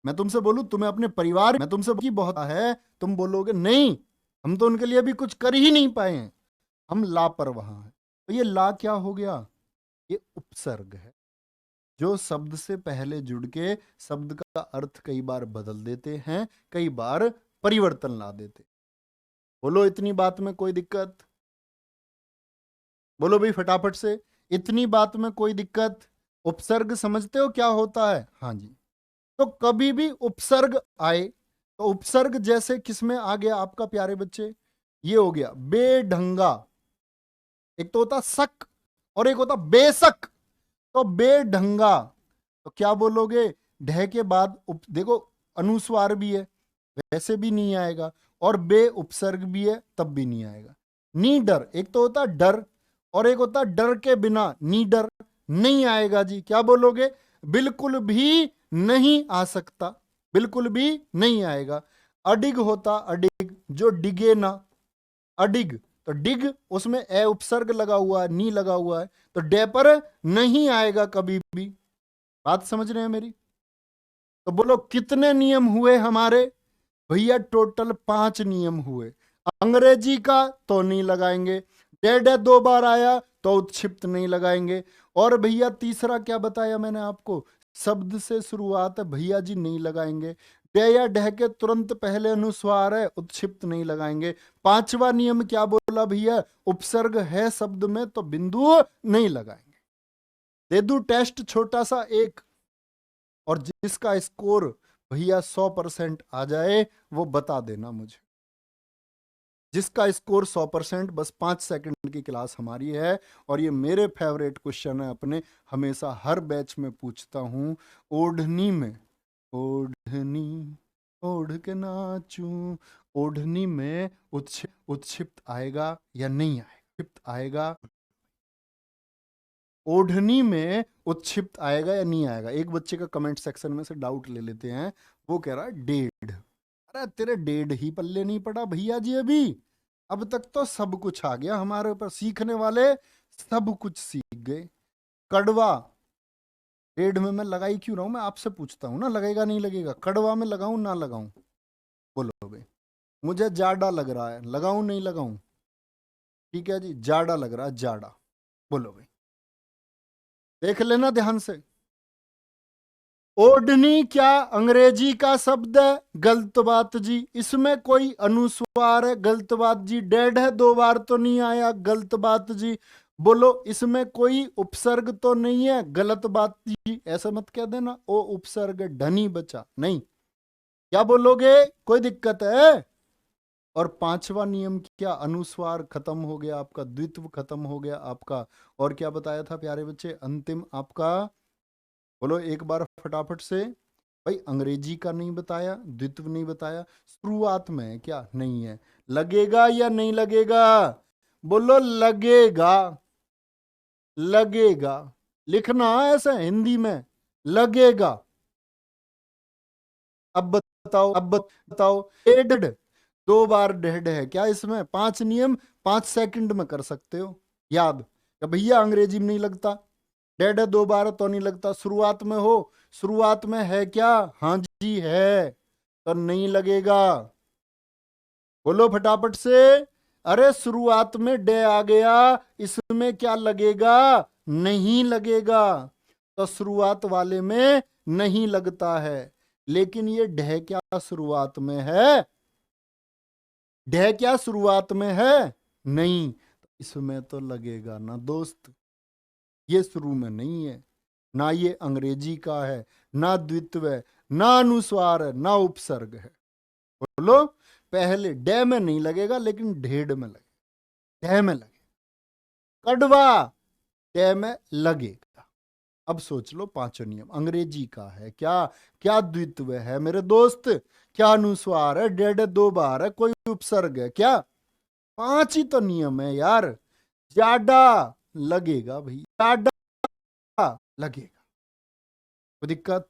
मैं तुमसे बोलूं तुम्हें अपने परिवार, मैं तुमसे की बहुत है, तुम बोलोगे नहीं हम तो उनके लिए भी कुछ कर ही नहीं पाए हैं, हम लापरवाह हैं। तो ये ला क्या हो गया? ये उपसर्ग है, जो शब्द से पहले जुड़ के शब्द का अर्थ कई बार बदल देते हैं, कई बार परिवर्तन ला देते। बोलो इतनी बात में कोई दिक्कत? बोलो भाई फटाफट से, इतनी बात में कोई दिक्कत? उपसर्ग समझते हो क्या होता है? हाँ जी। तो कभी भी उपसर्ग आए, तो उपसर्ग जैसे किसमें आ गया आपका प्यारे बच्चे? ये हो गया बेढंगा। एक तो होता शक और एक होता बेशक। तो बेढंगा, तो क्या बोलोगे? ढह के बाद देखो अनुस्वार भी है, वैसे भी नहीं आएगा, और बे उपसर्ग भी है तब भी नहीं आएगा। नी डर, एक तो होता डर और एक होता डर के बिना, नी डर नहीं आएगा जी। क्या बोलोगे? बिल्कुल भी नहीं आ सकता, बिल्कुल भी नहीं आएगा। अडिग होता, अडिग जो डिगे ना, अडिग, तो डिग उसमें ए उपसर्ग लगा हुआ है, नी लगा हुआ है, तो डे पर नहीं आएगा कभी भी। बात समझ रहे हैं मेरी? तो बोलो कितने नियम हुए हमारे? भैया टोटल 5 नियम हुए। अंग्रेजी का तो नहीं लगाएंगे, डेड है 2 बार आया तो उत्क्षिप्त नहीं लगाएंगे। और भैया तीसरा क्या बताया मैंने आपको? शब्द से शुरुआत है भैया जी नहीं लगाएंगे। डे या डह के तुरंत पहले अनुस्वार है, उत्क्षिप्त नहीं लगाएंगे। 5वां नियम क्या बोला भैया? उपसर्ग है शब्द में तो बिंदु नहीं लगाएंगे। दे दू टेस्ट छोटा सा एक, और जिसका स्कोर भैया 100% आ जाए वो बता देना मुझे। जिसका स्कोर 100%, बस 5 सेकंड की क्लास हमारी है। और ये मेरे फेवरेट क्वेश्चन है, अपने हमेशा हर बैच में पूछता हूं। ओढ़नी में, ओढ़नी ओढ़ के नाचूं, ओढ़नी में उत्क्षिप्त आएगा या नहीं आएगा? उत्क्षिप्त आएगा, ओढ़नी में उत्क्षिप्त आएगा या नहीं आएगा? एक बच्चे का कमेंट सेक्शन में से डाउट ले लेते हैं, वो कह रहा है डेढ़। अरे तेरे डेढ़ ही पल्ले नहीं पड़ा भैया जी अभी, अब तक तो सब कुछ आ गया हमारे ऊपर, सीखने वाले सब कुछ सीख गए। कड़वा, डेढ़ में मैं लगाई क्यों रहा हूं? मैं आपसे पूछता हूं ना, लगेगा नहीं लगेगा? कड़वा में लगाऊं ना लगाऊं? बोलो भाई। मुझे जाड़ा लग रहा है, लगाऊं नहीं लगाऊं? ठीक है जी, जाड़ा लग रहा है, जाड़ा। बोलो भाई, देख लेना ध्यान से। ओढ़नी क्या अंग्रेजी का शब्द है? गलत बात जी, इसमें कोई अनुस्वार है? गलत बात जी। डेड है 2 बार तो नहीं आया? गलत बात जी। बोलो इसमें कोई उपसर्ग तो नहीं है? गलत बात जी। ऐसा मत कह देना ओ उपसर्ग ढनी बचा, नहीं। क्या बोलोगे? कोई दिक्कत है? और 5वां नियम क्या? अनुस्वार खत्म हो गया आपका, द्वित्व खत्म हो गया आपका। और क्या बताया था प्यारे बच्चे अंतिम आपका? बोलो एक बार फटाफट से। भाई अंग्रेजी का नहीं बताया, द्वित्व नहीं बताया, शुरुआत में है क्या? नहीं है। लगेगा या नहीं लगेगा? बोलो लगेगा, लगेगा। लिखना ऐसा हिंदी में, लगेगा। अब बताओ, अब बताओ। डेढ़, 2 बार डेढ़ है क्या इसमें? 5 नियम 5 सेकंड में कर सकते हो याद। या भैया अंग्रेजी में नहीं लगता? डेड है 2 बार तो नहीं लगता। शुरुआत में हो, शुरुआत में है क्या? हाँ जी है, तो नहीं लगेगा। बोलो फटाफट से। अरे शुरुआत में डे आ गया, इसमें क्या लगेगा? नहीं लगेगा। तो शुरुआत वाले में नहीं लगता है, लेकिन ये ढह क्या शुरुआत में है? ढह क्या शुरुआत में है? नहीं, तो इसमें तो लगेगा ना दोस्त। ये शुरू में नहीं है, ना ये अंग्रेजी का है, ना द्वित्व है, ना अनुस्वार है, ना उपसर्ग है। बोलो। पहले डे में नहीं लगेगा, लेकिन ढेड़ में लगेगा, डे में लगेगा। कड़वा डे में लगेगा। अब सोच लो, पांचों नियम अंग्रेजी का है क्या? क्या द्वित्व है मेरे दोस्त? क्या अनुस्वार है? डेड 2 बार है, कोई उपसर्ग है क्या? 5 ही तो नियम है यार। ज्यादा लगेगा भाई, ज्यादा लगेगा। कोई दिक्कत?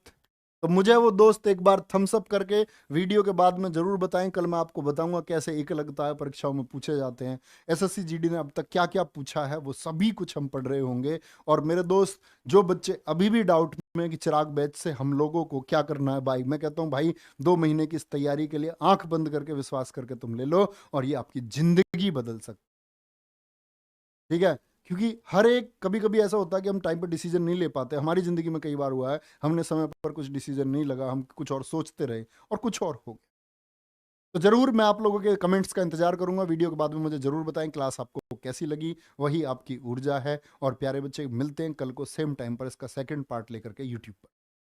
तो मुझे वो दोस्त एक बार थम्स अप करके वीडियो के बाद में जरूर बताएं। कल मैं आपको बताऊंगा कैसे एक लगता है, परीक्षाओं में पूछे जाते हैं। एसएससी जीडी ने अब तक क्या क्या पूछा है वो सभी कुछ हम पढ़ रहे होंगे। और मेरे दोस्त, जो बच्चे अभी भी डाउट में कि चिराग बैच से हम लोगों को क्या करना है, भाई मैं कहता हूं भाई 2 महीने की इस तैयारी के लिए आंख बंद करके विश्वास करके तुम ले लो, और ये आपकी जिंदगी बदल सकती। ठीक है? क्योंकि हर एक, कभी कभी ऐसा होता है कि हम टाइम पर डिसीजन नहीं ले पाते। हमारी जिंदगी में कई बार हुआ है, हमने समय पर कुछ डिसीजन नहीं लगा, हम कुछ और सोचते रहे और कुछ और हो गया। तो जरूर मैं आप लोगों के कमेंट्स का इंतजार करूंगा। वीडियो के बाद में मुझे जरूर बताएं क्लास आपको कैसी लगी। वही आपकी ऊर्जा है। और प्यारे बच्चे, मिलते हैं कल को सेम टाइम पर इसका सेकंड पार्ट लेकर के यूट्यूब पर।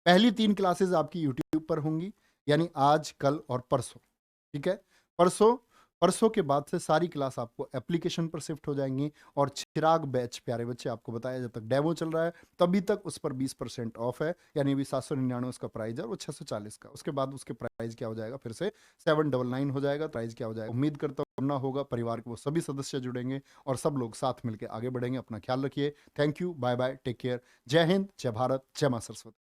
पहली 3 क्लासेस आपकी यूट्यूब पर होंगी, यानी आज, कल और परसों। ठीक है? परसों, परसों के बाद से सारी क्लास आपको एप्लीकेशन पर शिफ्ट हो जाएंगी। और चिराग बैच, प्यारे बच्चे, आपको बताया जब तक डेमो चल रहा है तभी तक उस पर 20% ऑफ है। यानी अभी 799 उसका प्राइस है, वो 640 का। उसके बाद उसके प्राइस क्या हो जाएगा? फिर से 799 हो जाएगा। प्राइस क्या हो जाएगा? उम्मीद करता हूं ना होगा। परिवार के वो सभी सदस्य जुड़ेंगे और सब लोग साथ मिलकर आगे बढ़ेंगे। अपना ख्याल रखिए। Thank you, bye bye, take care. जय हिंद, जय भारत, जय मां सरस्वती।